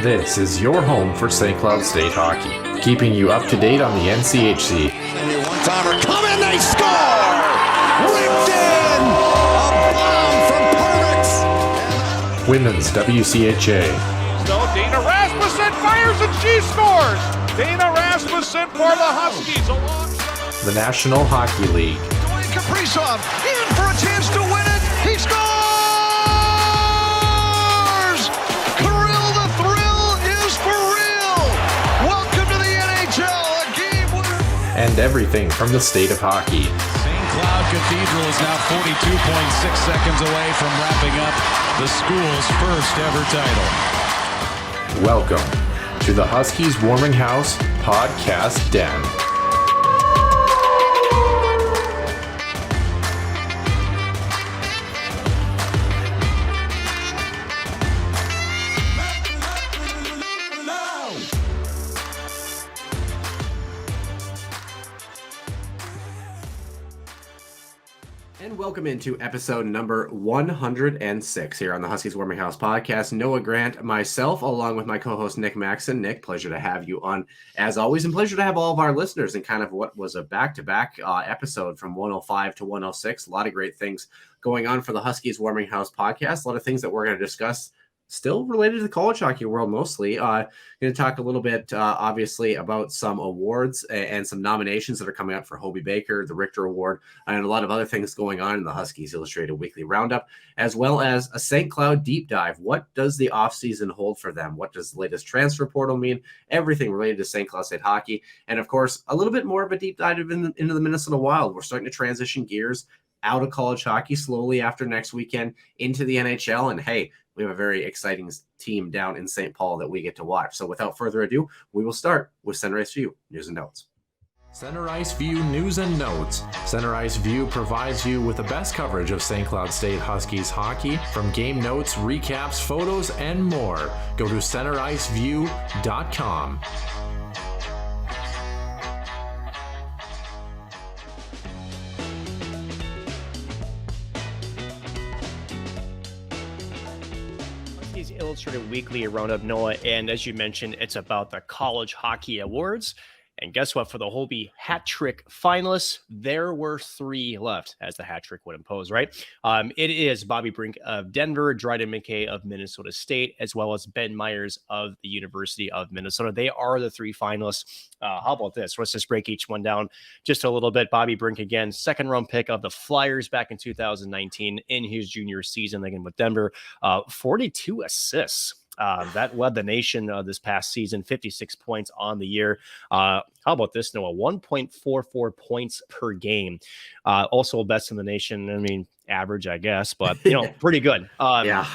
This is your home for St. Cloud State hockey, keeping you up to date on the NCHC. One-timer coming, they score! Ripped in! A bomb from Pervix! Women's WCHA. So Dana Rasmussen fires and she scores! Dana Rasmussen for the Huskies alongside The National Hockey League. Dwayne Kaprizov in for a chance to win it! He scores! Kirill, the thrill is for real! Welcome to the NHL, a game winner! And everything from the state of hockey. St. Cloud Cathedral is now 42.6 seconds away from wrapping up the school's first ever title. Welcome to the Huskies Warming House Podcast Den. And welcome into episode number 106 here on the Huskies Warming House podcast. Noah Grant, myself, along with my co-host Nick Maxon. Nick, pleasure to have you on as always, and pleasure to have all of our listeners in kind of what was a back-to-back episode from 105 to 106. A lot of great things going on for the Huskies Warming House podcast. A lot of things that we're going to discuss still related to the college hockey world mostly. Going to talk a little bit, obviously, about some awards and some nominations that are coming up for Hobie Baker, the Richter Award, and a lot of other things going on in the Huskies Illustrated Weekly Roundup, as well as a St. Cloud deep dive. What does the offseason hold for them? What does the latest transfer portal mean? Everything related to St. Cloud State hockey. And, of course, a little bit more of a deep dive into the Minnesota Wild. We're starting to transition gears out of college hockey slowly after next weekend into the NHL. And, hey, we have a very exciting team down in St. Paul that we get to watch. So without further ado, we will start with Center Ice View News and Notes. Center Ice View News and Notes. Center Ice View provides you with the best coverage of St. Cloud State Huskies hockey, from game notes, recaps, photos, and more. Go to centericeview.com. Illustrated Weekly Roundup, Noah, and as you mentioned, it's about the College Hockey Awards. And guess what? For the Hobie hat trick finalists, there were three left, as the hat trick would impose, right? It is Bobby Brink of Denver, Dryden Mckay of Minnesota State, as well as Ben Myers of the University of Minnesota. They are the three finalists. How about this? Let's just break each one down just a little bit. Bobby Brink, again, second round pick of the Flyers back in 2019 in his junior season, again with Denver, 42 assists. That led the nation this past season, 56 points on the year. How about this, Noah? 1.44 points per game. Also best in the nation. I mean, average, I guess, but, pretty good. Yeah.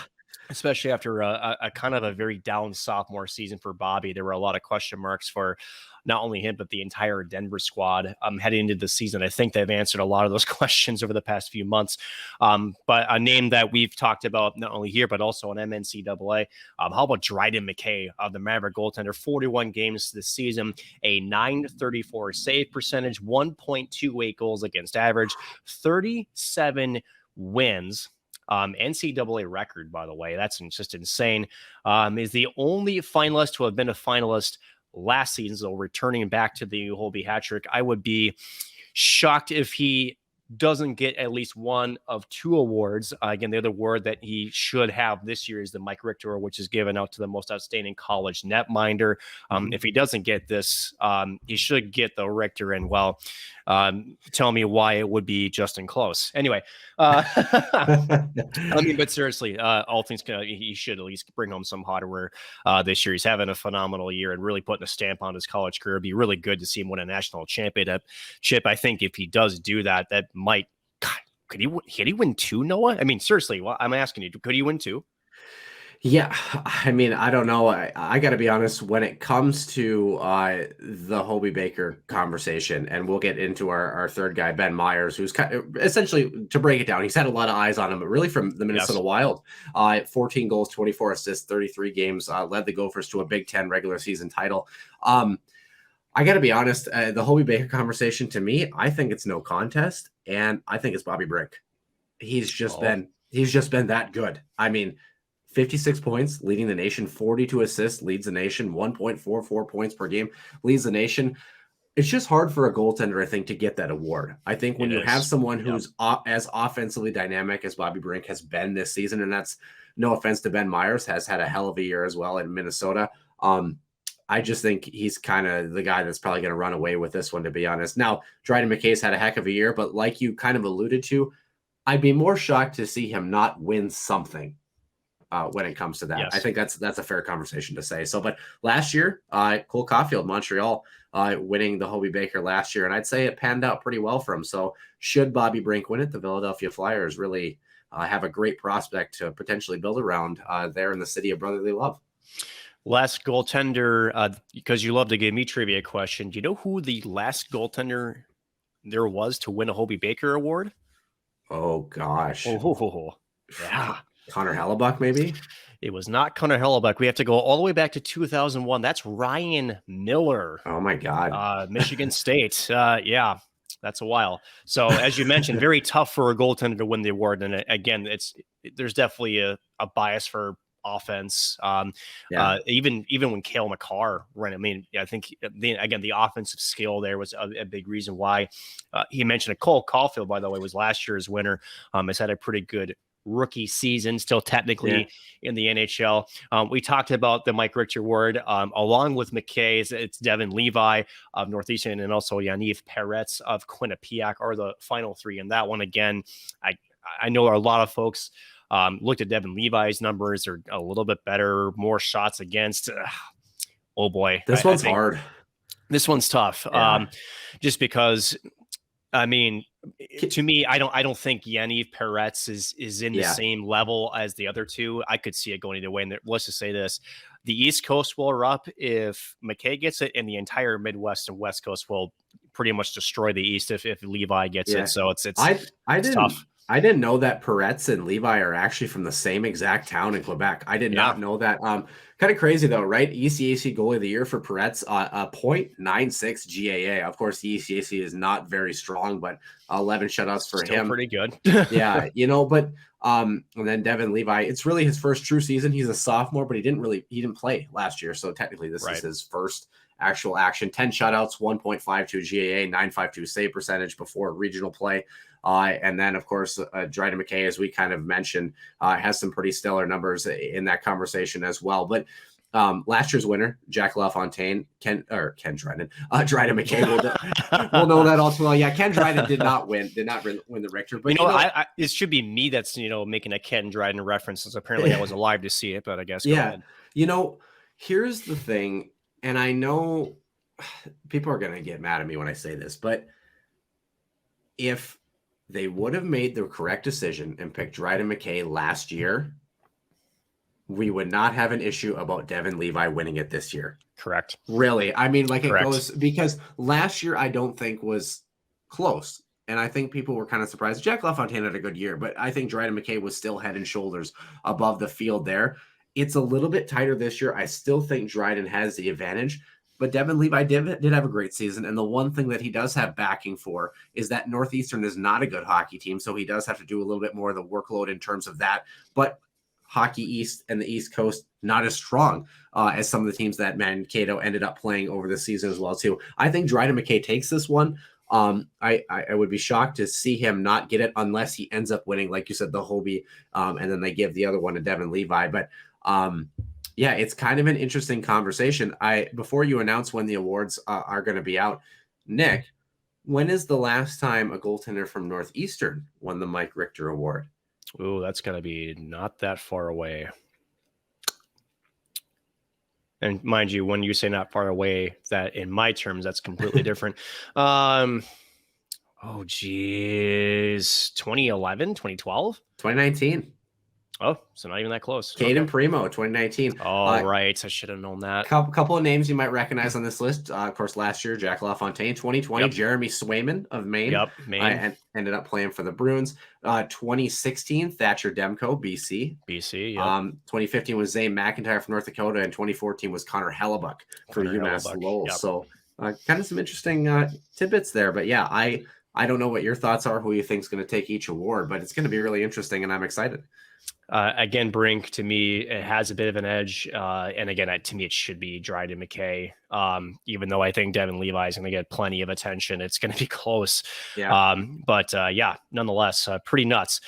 Especially after a kind of a very down sophomore season for Bobby. There were a lot of question marks for not only him, but the entire Denver squad heading into the season. I think they've answered a lot of those questions over the past few months. But a name that we've talked about not only here, but also on MNCAA. How about Dryden Mckay of the Maverick Goaltender? 41 games this season, a .934 save percentage, 1.28 goals against average, 37 wins. NCAA record, by the way, that's just insane. Is the only finalist to have been a finalist last season, so returning back to the Hobie hat trick. I would be shocked if he doesn't get at least one of two awards. Again, the other award that he should have this year is the Mike Richter, which is given out to the most outstanding college netminder. If he doesn't get this, he should get the Richter. And tell me why it would be Justin Close. Anyway, but seriously, all things he should at least bring home some hardware this year. He's having a phenomenal year and really putting a stamp on his college career. It'd be really good to see him win a national championship. I think if he does do that, that might. God, could he win two, Noah? I mean, seriously, I'm asking you, could he win two? Yeah, I mean, I don't know. I got to be honest, when it comes to the Hobie Baker conversation, and we'll get into our third guy, Ben Myers, who's kind of, essentially, to break it down, he's had a lot of eyes on him, but really from the Minnesota Wild. 14 goals, 24 assists, 33 games, led the Gophers to a Big Ten regular season title. I got to be honest, the Hobie Baker conversation, to me, I think it's no contest, and I think it's Bobby Brink. He's just been that good. I mean, 56 points, leading the nation, 42 assists, leads the nation, 1.44 points per game, leads the nation. It's just hard for a goaltender, I think, to get that award. I think when you have someone who's as offensively dynamic as Bobby Brink has been this season, and that's no offense to Ben Myers, has had a hell of a year as well in Minnesota. I just think he's kind of the guy that's probably going to run away with this one, to be honest. Now, Dryden Mckay's had a heck of a year, but like you kind of alluded to, I'd be more shocked to see him not win something when it comes to that. Yes. I think that's a fair conversation to say. So, but last year, Cole Caulfield, Montreal, winning the Hobie Baker last year, and I'd say it panned out pretty well for him. So should Bobby Brink win it, the Philadelphia Flyers really have a great prospect to potentially build around there in the city of brotherly love. Last goaltender, because you love to give me trivia question. Do you know who the last goaltender there was to win a Hobie Baker award? Oh, gosh. Yeah. Connor Hellebuck, maybe? It was not Connor Hellebuck. We have to go all the way back to 2001. That's Ryan Miller. Oh, my God. Michigan State. Yeah, that's a while. So, as you mentioned, very tough for a goaltender to win the award. And again, there's definitely a bias for offense. Even when Cale Makar ran, I mean, I think the offensive skill there was a big reason why. He mentioned Cole Caulfield, by the way, was last year's winner. Has had a pretty good rookie season, still technically in the NHL. We talked about the Mike Richter Award, along with McKay. It's Devin Levi of Northeastern and also Yaniv Peretz of Quinnipiac are the final three. And that one, again, I know a lot of folks looked at Devin Levi's numbers are a little bit better, more shots against. Oh boy. This one's hard. This one's tough. Just because, I mean, to me, I don't think Yaniv Peretz is in the same level as the other two. I could see it going either way. And let's just say this: the East Coast will erupt if McKay gets it, and the entire Midwest and West Coast will pretty much destroy the East if Levi gets it. So it's tough. I didn't know that Peretz and Levi are actually from the same exact town in Quebec. I did not know that. Kind of crazy though, right? ECAC goalie of the year for Peretz, .96 GAA. Of course, the ECAC is not very strong, but 11 shutouts for him. Pretty good. Yeah, but and then Devin Levi, it's really his first true season. He's a sophomore, but he didn't play last year, so technically this is his first actual action. 10 shutouts, 1.52 GAA, 952 save percentage before regional play. And then, of course, Dryden Mckay, as we kind of mentioned, has some pretty stellar numbers in that conversation as well. But last year's winner, Jack LaFontaine, Dryden Mckay will know that all too well. Yeah, Ken Dryden did not win the Richter. But it should be me that's making a Ken Dryden reference, since apparently I was alive to see it. But I guess go ahead. Here's the thing, and I know people are going to get mad at me when I say this, but if they would have made the correct decision and picked Dryden Mckay last year, we would not have an issue about Devin Levi winning it this year. Correct. Really. I mean, it goes, because last year I don't think was close. And I think people were kind of surprised. Jack LaFontaine had a good year, but I think Dryden Mckay was still head and shoulders above the field there. It's a little bit tighter this year. I still think Dryden has the advantage. But Devin Levi did have a great season, and the one thing that he does have backing for is that Northeastern is not a good hockey team, so he does have to do a little bit more of the workload in terms of that. But Hockey East and the East Coast, not as strong as some of the teams that Mankato ended up playing over the season as well, too. I think Dryden Mckay takes this one. I would be shocked to see him not get it unless he ends up winning, like you said, the Hobie, and then they give the other one to Devin Levi. But yeah, it's kind of an interesting conversation. Before you announce when the awards are going to be out, Nick, when is the last time a goaltender from Northeastern won the Mike Richter Award? Oh, that's going to be not that far away. And mind you, when you say not far away, that in my terms, that's completely different. Oh, geez. 2011, 2012? 2019. Oh, so not even that close. Caden Primo, 2019. Oh, right. I should have known that. Couple of names you might recognize on this list. Of course, last year, Jack LaFontaine. 2020, Jeremy Swayman of Maine. Yep, Maine. And ended up playing for the Bruins. 2016, Thatcher Demko, BC. BC, yep. 2015 was Zane McIntyre from North Dakota, and 2014 was Connor Hellebuck for UMass Lowell. Yep. So kind of some interesting tidbits there. But yeah, I don't know what your thoughts are, who you think is going to take each award, but it's going to be really interesting, and I'm excited. Again, Brink, to me, it has a bit of an edge. And again, to me, it should be Dryden Mckay. Even though I think Devin Levi is going to get plenty of attention, it's going to be close. Yeah. But nonetheless, pretty nuts.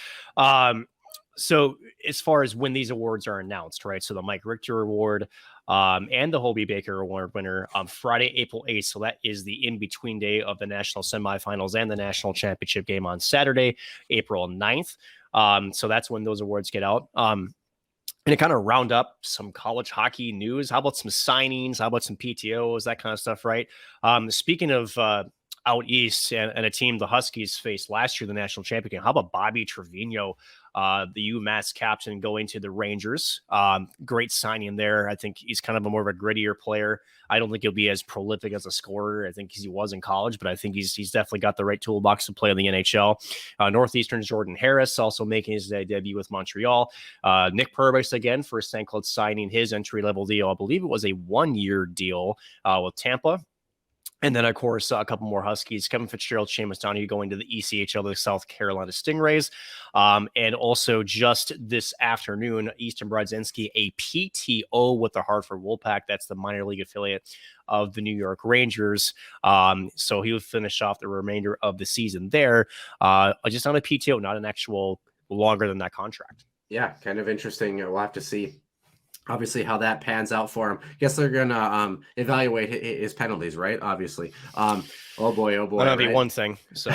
So as far as when these awards are announced, right? So the Mike Richter Award and the Hobie Baker Award winner on Friday, April 8th. So that is the in-between day of the national semifinals and the national championship game on Saturday, April 9th. So that's when those awards get out. And to kind of round up some college hockey news, how about some signings? How about some PTOs, that kind of stuff, right? Speaking of out east and a team the Huskies faced last year, the national champion, how about Bobby Trevino, the UMass captain, going to the Rangers? Great signing there. I think he's kind of a more of a grittier player. I don't think he'll be as prolific as a scorer, I think, he was in college, but I think he's definitely got the right toolbox to play in the NHL. Northeastern's Jordan Harris also making his debut with Montreal. Nick Purvis, again, for St. Cloud, signing his entry-level deal. I believe it was a 1-year deal with Tampa. And then, of course, a couple more Huskies. Kevin Fitzgerald, Seamus Donahue going to the ECHL, the South Carolina Stingrays. And also just this afternoon, Easton Brodzinski, a PTO with the Hartford Wolfpack. That's the minor league affiliate of the New York Rangers. So he will finish off the remainder of the season there. Just on a PTO, not an actual longer than that contract. Yeah, kind of interesting. We'll have to see, obviously, how that pans out for him. Guess they're gonna evaluate his penalties, right? Obviously. Oh boy. That'll be one thing. So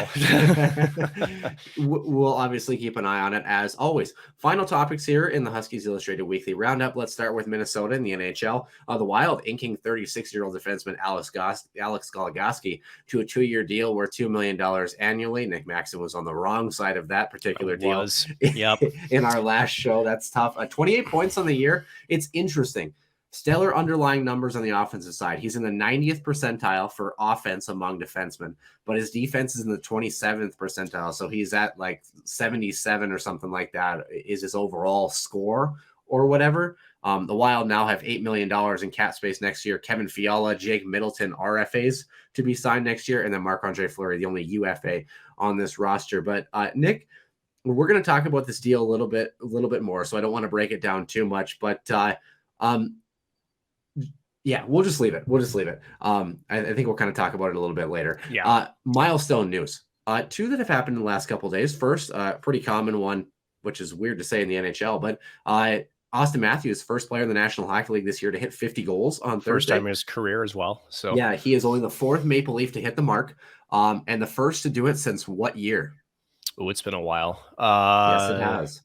we'll obviously keep an eye on it, as always. Final topics here in the Huskies Illustrated Weekly Roundup. Let's start with Minnesota in the NHL. The Wild inking 36-year-old defenseman Alex Goligoski to a 2-year deal worth $2 million annually. Nick Maxon was on the wrong side of that particular deal. Yep. In our last show. That's tough. 28 points on the year. It's interesting. Stellar underlying numbers on the offensive side. He's in the 90th percentile for offense among defensemen, but his defense is in the 27th percentile. So he's at like 77 or something like that is his overall score or whatever. The Wild now have $8 million in cap space next year. Kevin Fiala, Jake Middleton, RFAs to be signed next year, and then Marc-Andre Fleury, the only UFA on this roster. But Nick, we're going to talk about this deal a little bit more, so I don't want to break it down too much, but yeah, we'll just leave it. I think we'll kind of talk about it a little bit later. Yeah. Milestone news. 2 that have happened in the last couple of days. First, pretty common one, which is weird to say in the NHL, but Austin Matthews, first player in the National Hockey League this year to hit 50 goals on Thursday. First time in his career as well. So yeah, he is only the 4th Maple Leaf to hit the mark, and the first to do it since what year? Oh, it's been a while. Yes, it has.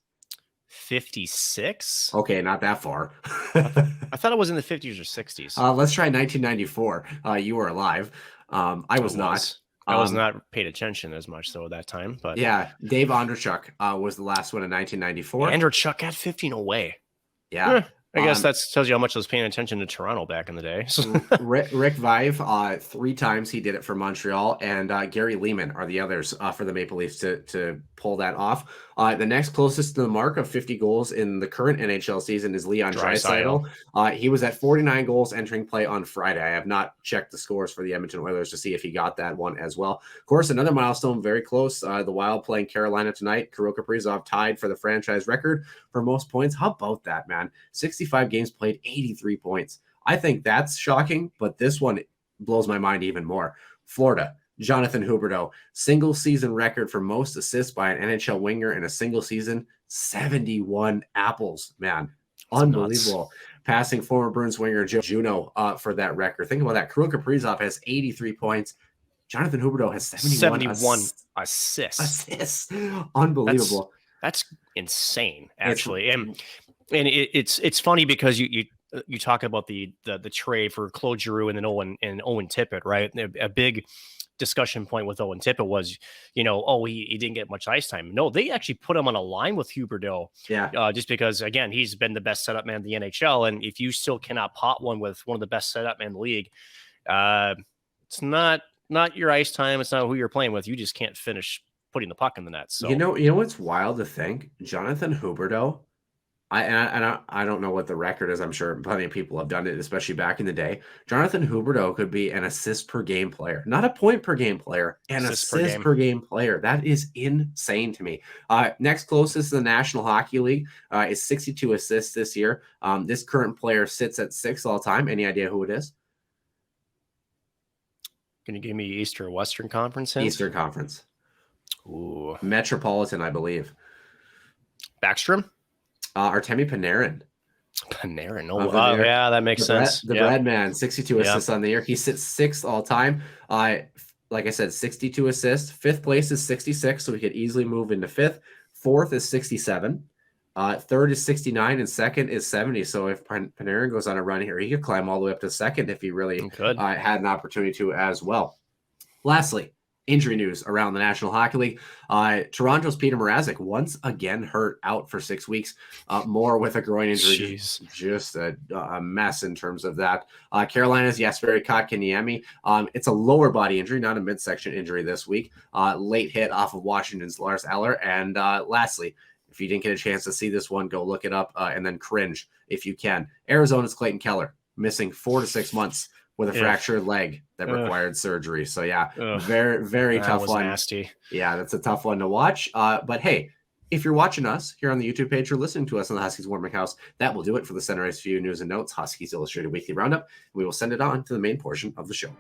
56. Okay, not that far. I thought it was in the 50s or 60s. Let's try 1994. You were alive. I was not. I was not paid attention as much so at that time, but yeah, Dave Onderchuk was the last one in 1994. Onderchuk got 15 away. Yeah. I guess that tells you how much I was paying attention to Toronto back in the day. Rick Vive, 3 times he did it for Montreal, and Gary Lehman are the others for the Maple Leafs to pull that off. The next closest to the mark of 50 goals in the current NHL season is Leon Draisaitl. He was at 49 goals entering play on Friday. I have not checked the scores for the Edmonton Oilers to see if he got that one as well. Of course, another milestone very close. The Wild playing Carolina tonight. Kirill Kaprizov tied for the franchise record for most points. How about that, man? 65 games played, 83 points. I think that's shocking, but this one blows my mind even more. Florida, Jonathan Huberdeau, single season record for most assists by an NHL winger in a single season, 71 apples, man. That's unbelievable. Nuts. Passing former Bruins winger Joe Juneau for that record. Think about that. Kirill Kaprizov has 83 points. Jonathan Huberdeau has 71 assists. Unbelievable. That's insane, actually. And it's funny because you talk about the trade for Claude Giroux and then Owen Tippett, right? A big discussion point with Owen Tippett was, he didn't get much ice time. No, they actually put him on a line with Huberdeau. Yeah. Just because, again, he's been the best setup man in the NHL. And if you still cannot pot one with one of the best setup men in the league, it's not your ice time. It's not who you're playing with. You just can't finish putting the puck in the net. So you know what's wild to think? Jonathan Huberdeau, I don't know what the record is. I'm sure plenty of people have done it, especially back in the day. Jonathan Huberdeau could be an assist per game player, not a point per game player, an assist per game player. That is insane to me. Next closest to the National Hockey League is 62 assists this year. This current player sits at 6 all time. Any idea who it is? Can you give me East or Western Conference? Eastern Conference. Ooh. Metropolitan, I believe. Backstrom? Artemi Panarin. Panarin. Oh, yeah, that makes sense. The Bread Man, 62 assists on the year. He sits 6th all time. Like I said, 62 assists. 5th place is 66, so he could easily move into 5th. 4th is 67. 3rd is 69, and 2nd is 70. So if Panarin goes on a run here, he could climb all the way up to 2nd if he really had an opportunity to as well. Lastly, injury news around the National Hockey League. Toronto's Peter Mrazek once again hurt out for 6 weeks, more with a groin injury. Just a mess in terms of that. Carolina's Jesperi Kotkaniemi. It's a lower body injury, not a midsection injury this week. Late hit off of Washington's Lars Eller. And lastly, if you didn't get a chance to see this one, go look it up and then cringe if you can. Arizona's Clayton Keller, missing 4 to 6 months with a fractured leg that required surgery. So yeah, very, very tough one. Nasty. Yeah, that's a tough one to watch. But hey, if you're watching us here on the YouTube page or listening to us on the Huskies Warming House, that will do it for the Center Ice View News and Notes Huskies Illustrated Weekly Roundup. We will send it on to the main portion of the show.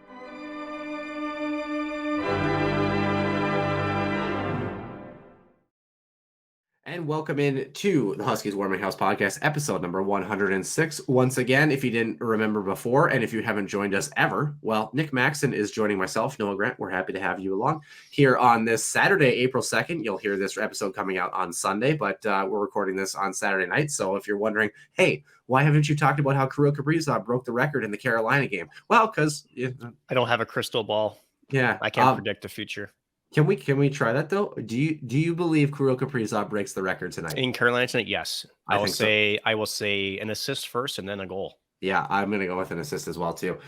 And welcome in to the Huskies Warming House Podcast, episode number 106. Once again, if you didn't remember before, and if you haven't joined us ever, well, Nick Maxon is joining myself, Noah Grant. We're happy to have you along here on this Saturday, April 2nd. You'll hear this episode coming out on Sunday, but we're recording this on Saturday night. So if you're wondering, hey, why haven't you talked about how Kirill Kaprizov broke the record in the Carolina game? Well, because I don't have a crystal ball. Yeah, I can't predict the future. Can we try that though? Do you believe Kirill Kaprizov breaks the record tonight? In Carolina tonight, yes. I will say an assist first and then a goal. Yeah, I'm gonna go with an assist as well too.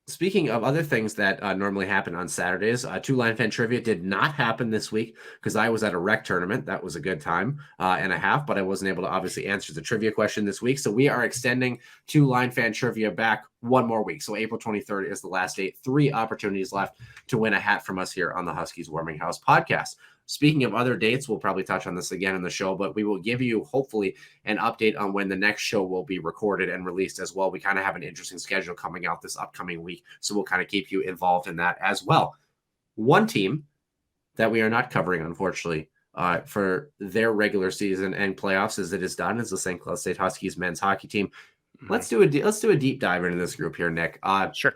Speaking of other things that normally happen on Saturdays, 2-line fan trivia did not happen this week because I was at a rec tournament. That was a good time and a half, but I wasn't able to obviously answer the trivia question this week. So we are extending 2-line fan trivia back one more week. So April 23rd is the last date. 3 opportunities left to win a hat from us here on the Huskies Warming House podcast. Speaking of other dates, we'll probably touch on this again in the show, but we will give you hopefully an update on when the next show will be recorded and released as well. We kind of have an interesting schedule coming out this upcoming week, so we'll kind of keep you involved in that as well. One team that we are not covering, unfortunately, for their regular season and playoffs as it is done is the St. Cloud State Huskies men's hockey team. Let's do a deep dive into this group here, Nick. Sure.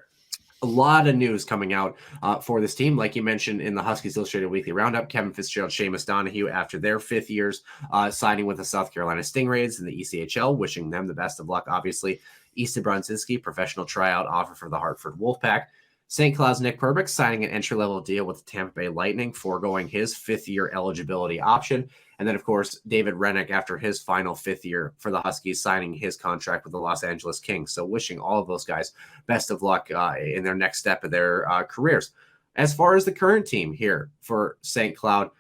A lot of news coming out for this team. Like you mentioned in the Huskies Illustrated Weekly Roundup, Kevin Fitzgerald, Seamus Donahue, after their 5th years signing with the South Carolina Stingrays in the ECHL, wishing them the best of luck, obviously. Easton Bronzinski, professional tryout offer for the Hartford Wolfpack. St. Cloud's Nick Perbix signing an entry-level deal with the Tampa Bay Lightning, foregoing his 5th-year eligibility option. And then, of course, David Rennick, after his final 5th year for the Huskies, signing his contract with the Los Angeles Kings. So wishing all of those guys best of luck in their next step of their careers. As far as the current team here for St. Cloud,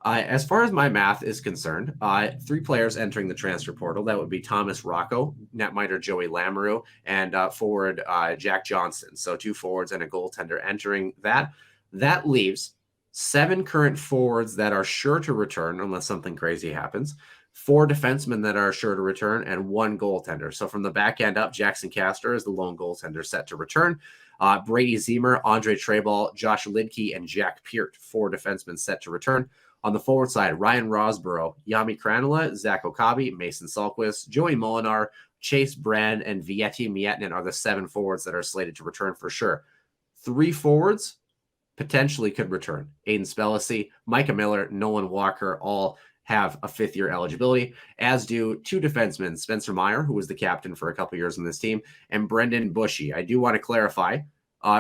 as far as my math is concerned, 3 players entering the transfer portal. That would be Thomas Rocco, netminder Joey Lamoureux, and forward Jack Johnson. So 2 forwards and a goaltender entering that. That leaves 7 current forwards that are sure to return unless something crazy happens, 4 defensemen that are sure to return, and 1 goaltender. So from the back end up, Jackson Castor is the lone goaltender set to return. Brady Zemer, Andre Treball, Josh Lidke, and Jack Peart, 4 defensemen set to return. On the forward side, Ryan Rosborough, Yami Kranola, Zach Okabe, Mason Salquist, Joey Molinar, Chase Brand, and Vieti Mietinen are the 7 forwards that are slated to return for sure. 3 forwards potentially could return. Aiden Spellacy, Micah Miller, Nolan Walker all have a 5th-year eligibility, as do 2 defensemen, Spencer Meyer, who was the captain for a couple years on this team, and Brendan Bushy. I do want to clarify,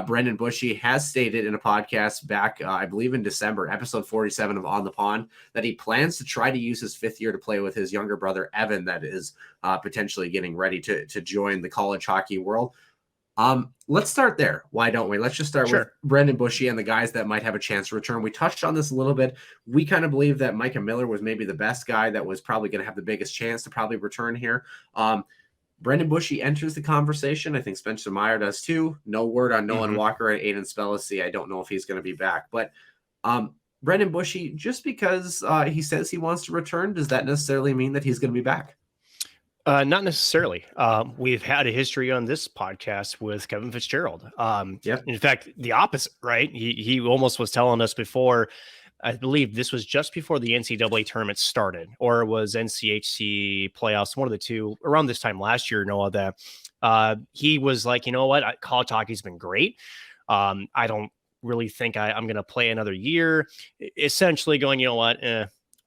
Brendan Bushy has stated in a podcast back, I believe in December, episode 47 of On the Pond, that he plans to try to use his 5th year to play with his younger brother, Evan, that is potentially getting ready to join the college hockey world. Let's start there. Why don't we? Let's just start with Brendan Bushy and the guys that might have a chance to return. We touched on this a little bit. We kind of believe that Micah Miller was maybe the best guy that was probably going to have the biggest chance to probably return here. Brendan Bushy enters the conversation. I think Spencer Meyer does too. No word on Nolan Walker and Aiden Spellacy. I don't know if he's going to be back, but Brendan Bushy, just because he says he wants to return, does that necessarily mean that he's going to be back? Not necessarily. We've had a history on this podcast with Kevin Fitzgerald. In fact, the opposite, right? He almost was telling us before, I believe this was just before the NCAA tournament started, or it was NCHC playoffs, one of the two, around this time last year, Noah, that he was like, you know what, college hockey's been great. I don't really think I'm going to play another year. Essentially going, you know what,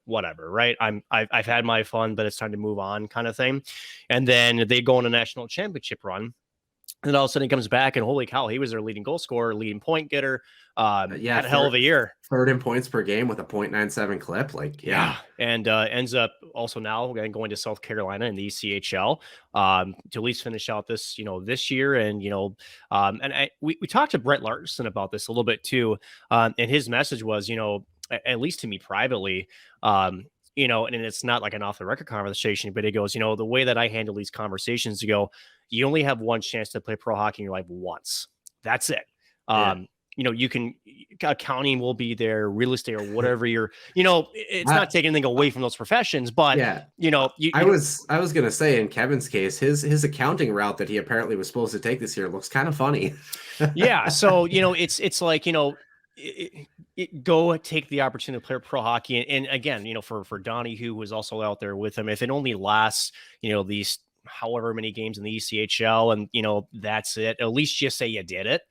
whatever, right? I've had my fun, but it's time to move on, kind of thing. And then they go on a national championship run, and all of a sudden he comes back, and holy cow, he was their leading goal scorer, leading point getter. Had a hell of a year. Third in points per game with a .97 clip. And ends up also now going to South Carolina in the ECHL to at least finish out this, this year. And, we talked to Brett Larson about this a little bit too. And his message was, at least to me privately, and it's not like an off the record conversation, but it goes, the way that I handle these conversations, you only have one chance to play pro hockey in your life once. That's it. You can, accounting will be there, real estate or whatever it's not taking anything away from those professions, but I was going to say, in Kevin's case, his accounting route that he apparently was supposed to take this year looks kind of funny. So, it's like, go take the opportunity to play pro hockey. And again, for Donnie, who was also out there with him, if it only lasts, these however many games in the ECHL and, that's it, at least just say you did it.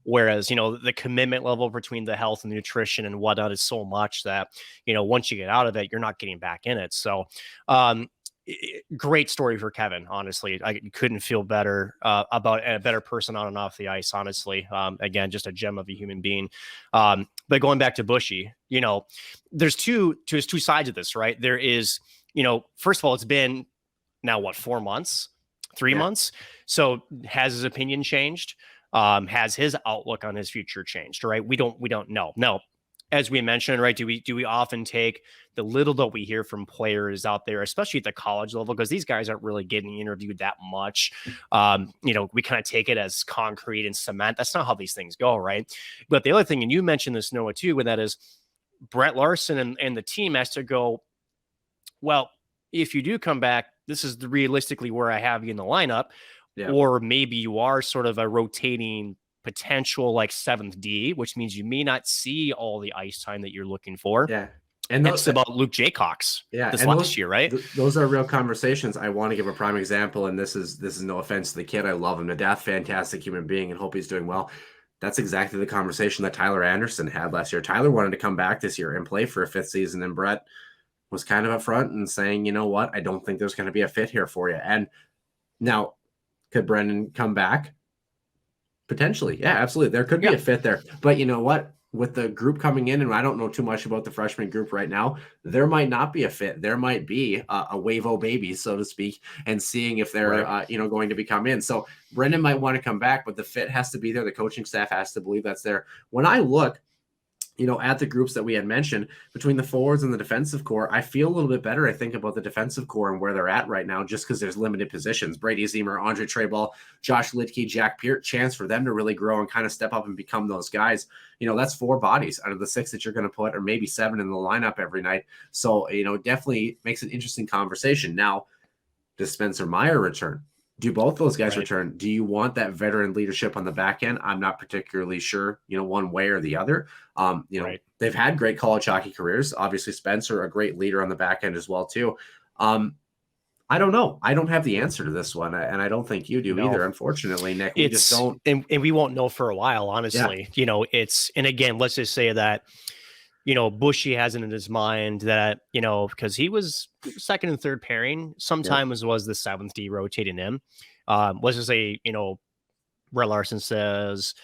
Whereas, the commitment level between the health and nutrition and whatnot is so much that, once you get out of it, you're not getting back in it. So, great story for Kevin. Honestly, I couldn't feel better about a better person on and off the ice. Honestly, again, just a gem of a human being. But going back to Bushy, there's two sides of this, right? There is, first of all, it's been now 4 months, 3 months. So has his opinion changed? Has his outlook on his future changed? Right? We don't know. No. As we mentioned, right, do we often take the little that we hear from players out there, especially at the college level, because these guys aren't really getting interviewed that much. We kind of take it as concrete and cement. That's not how these things go, right? But the other thing, and you mentioned this, Noah, too, and that is Brett Larson and the team has to go, well, if you do come back, this is realistically where I have you in the lineup, or maybe you are sort of a rotating potential like 7th D, which means you may not see all the ice time that you're looking for. And that's about Luke Jaycox last year, right? Those are real conversations. I want to give a prime example, and this is no offense to the kid. I love him to death. Fantastic human being, and hope he's doing well. That's exactly the conversation that Tyler Anderson had last year. Tyler wanted to come back this year and play for a 5th season, and Brett was kind of upfront and saying, you know what, I don't think there's going to be a fit here for you. And now, could Brendan come back? Potentially. Yeah, absolutely. There could be a fit there. But you know what? With the group coming in, and I don't know too much about the freshman group right now, there might not be a fit. There might be a wave-o baby, so to speak, and seeing if they're, going to be come in. So Brendan might want to come back, but the fit has to be there. The coaching staff has to believe that's there. When I look, at the groups that we had mentioned between the forwards and the defensive core, I feel a little bit better, I think, about the defensive core and where they're at right now, just because there's limited positions. Brady Zemer, Andre Treyball, Josh Lidke, Jack Peart, chance for them to really grow and kind of step up and become those guys. That's 4 bodies out of the 6 that you're going to put, or maybe 7 in the lineup every night. So, definitely makes an interesting conversation. Now, does Spencer Meyer return? Do both those guys return? Do you want that veteran leadership on the back end? I'm not particularly sure, one way or the other. They've had great college hockey careers. Obviously, Spencer, a great leader on the back end as well, too. I don't know. I don't have the answer to this one, and I don't think you do either, unfortunately, Nick. We just don't. And we won't know for a while, honestly. And again, let's just say that, Bushy has it in his mind that, because he was 2nd and 3rd pairing, sometimes was the 7th D rotating him. Let's just say, Brett Larson says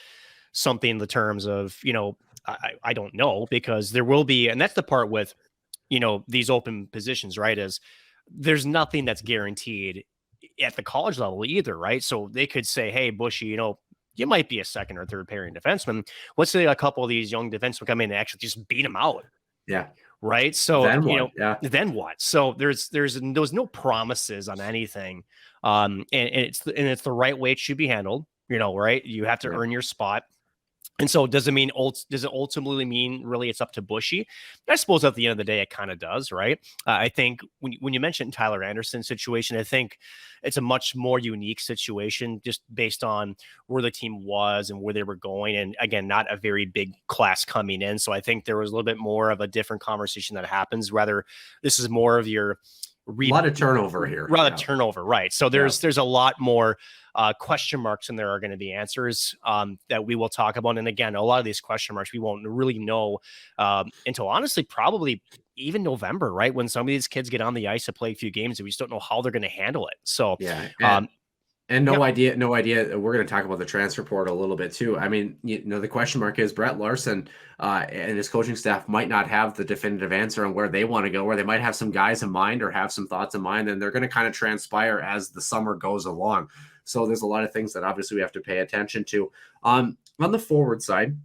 something in the terms of, I don't know, because there will be, and that's the part with, these open positions, right, is there's nothing that's guaranteed at the college level either, right? So they could say, hey, Bushy, you might be a second or third pairing defenseman. Let's say a couple of these young defensemen come in and actually just beat them out. Yeah. Right. So, then what? So there's no promises on anything. And it's the right way it should be handled, right? You have to earn your spot. And so does it ultimately mean really it's up to Bushy? I suppose at the end of the day, it kind of does, right? I think when you mentioned Tyler Anderson's situation, I think it's a much more unique situation just based on where the team was and where they were going. And again, not a very big class coming in. So I think there was a little bit more of a different conversation that happens. Rather, this is more of your a lot of turnover here. Turnover, right? So there's a lot more question marks than there are going to be answers that we will talk about. And again, a lot of these question marks we won't really know until honestly probably even November, right? When some of these kids get on the ice to play a few games, and we just don't know how they're going to handle it. So no idea. We're going to talk about the transfer portal a little bit too. I mean, the question mark is Brett Larson and his coaching staff might not have the definitive answer on where they want to go, where they might have some guys in mind or have some thoughts in mind, and they're going to kind of transpire as the summer goes along. So there's a lot of things that obviously we have to pay attention to. On the forward side,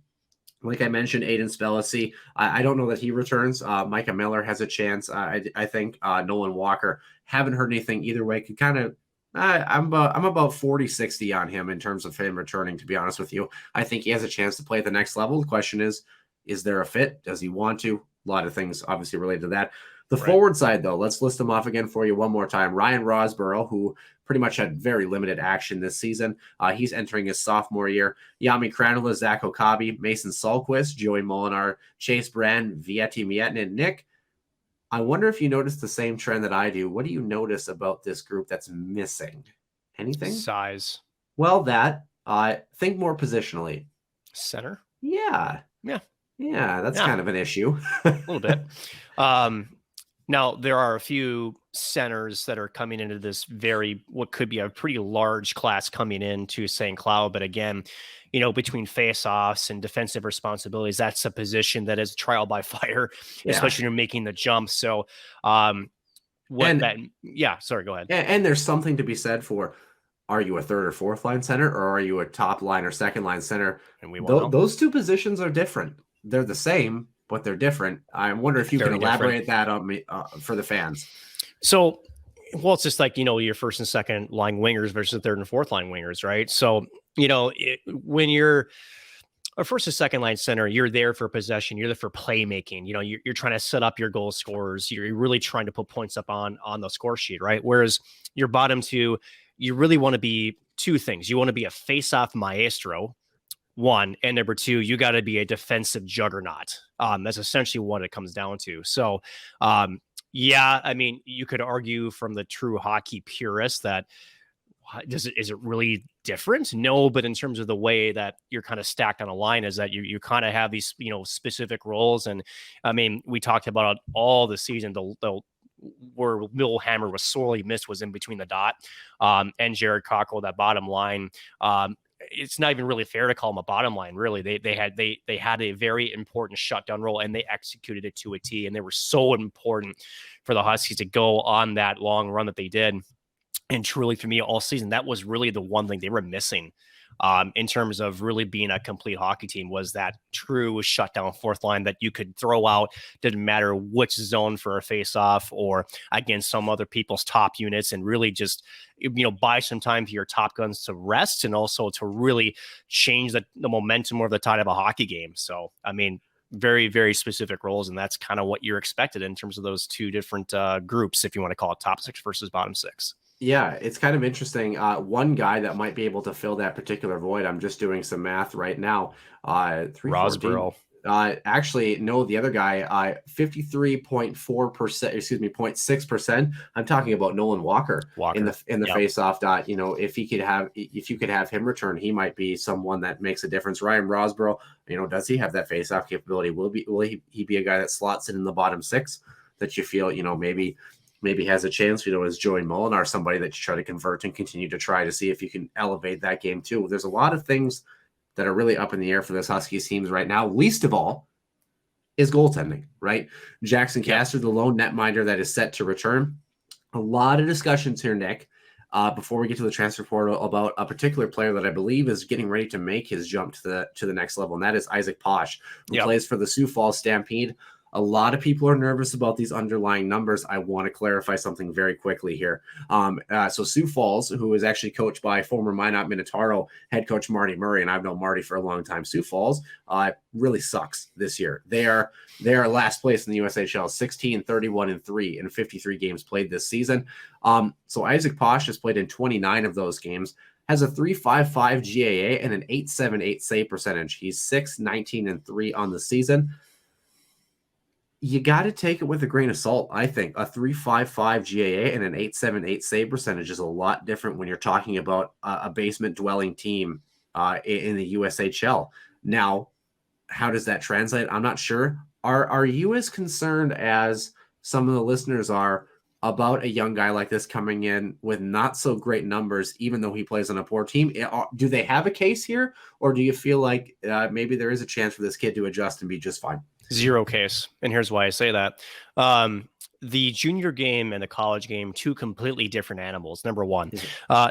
like I mentioned, Aiden Spellacy, I don't know that he returns. Micah Miller has a chance. I think Nolan Walker, haven't heard anything either way. Could kind of I'm about 40-60 on him in terms of him returning, to be honest with you. I think he has a chance to play at the next level. The question is there a fit? Does he want to? A lot of things obviously related to that. The forward side, though, let's list them off again for you one more time. Ryan Rosborough, who pretty much had very limited action this season. He's entering his sophomore year. Yami Kranula, Zach Okabe, Mason Salquist, Joey Molinar, Chase Brand, Vieti Miettinen. Nick, I wonder if you notice the same trend that I do. What do you notice about this group that's missing? Anything? Size. Well, think more positionally. Center? Yeah. That's kind of an issue. A little bit. Now, there are a few centers that are coming into this what could be a pretty large class coming into St. Cloud. But again, between face-offs and defensive responsibilities, that's a position that is trial by fire, especially when you're making the jump. So, sorry, go ahead. And there's something to be said for, are you a third or fourth line center, or are you a top line or second line center? And those two positions are different. They're the same, but they're different. I wonder if you can elaborate that on me for the fans. So, it's just like, your first and second line wingers versus third and fourth line wingers, right? So, when you're a first and second line center, you're there for possession. You're there for playmaking. You're trying to set up your goal scorers. You're really trying to put points up on the score sheet, right? Whereas your bottom two, you really want to be two things. You want to be a face-off maestro, one, and number two, you got to be a defensive juggernaut. That's essentially what it comes down to. So, I mean, you could argue from the true hockey purist that is it really different? No, but in terms of the way that you're kind of stacked on a line is that you kind of have these, specific roles. And I mean, we talked about it all the season, where Millhammer was sorely missed was in between the dot and Jared Cockrell, that bottom line. It's not even really fair to call them a bottom line. Really, they had a very important shutdown role, and they executed it to a T. And they were so important for the Huskies to go on that long run that they did. And truly, for me, all season, that was really the one thing they were missing in terms of really being a complete hockey team, was that true shutdown fourth line that you could throw out. Didn't matter which zone for a face-off or against some other people's top units, and really just, buy some time for your top guns to rest and also to really change the momentum or the tide of a hockey game. So, I mean, very, very specific roles, and that's kind of what you're expected in terms of those two different groups, if you want to call it top six versus bottom six. Yeah, it's kind of interesting. One guy that might be able to fill that particular void, I'm just doing some math right now. Rosborough. Actually, no, the other guy, 53.4%, 0.6%. I'm talking about Nolan Walker. in the face-off dot. If you could have him return, he might be someone that makes a difference. Ryan Rosborough, does he have that face-off capability? Will he be a guy that slots in the bottom six that you feel, maybe has a chance, as Joey Molinar, somebody that you try to convert and continue to try to see if you can elevate that game too. There's a lot of things that are really up in the air for this Huskies teams right now. Least of all is goaltending, right? Jackson Castor, the lone netminder that is set to return. A lot of discussions here, Nick, before we get to the transfer portal about a particular player that I believe is getting ready to make his jump to the next level, and that is Isaac Posh, who plays for the Sioux Falls Stampede. A lot of people are nervous about these underlying numbers. I want to clarify something very quickly here. So Sioux Falls, who is actually coached by former Minot Minotauro head coach Marty Murray, and I've known Marty for a long time. Sioux Falls really sucks this year. They are last place in the USHL, 16, 31, and 3 in 53 games played this season. So Isaac Posh has played in 29 of those games, has a 3.55 GAA and an 8.78 save percentage. He's 6, 19, and 3 on the season. You got to take it with a grain of salt, I think. A 3.55 GAA and an 8.78 save percentage is a lot different when you're talking about a basement-dwelling team in the USHL. Now, how does that translate? I'm not sure. Are you as concerned as some of the listeners are about a young guy like this coming in with not so great numbers, even though he plays on a poor team? Do they have a case here, or do you feel like maybe there is a chance for this kid to adjust and be just fine? Zero case. And here's why I say that. The junior game and the college game, two completely different animals, number one.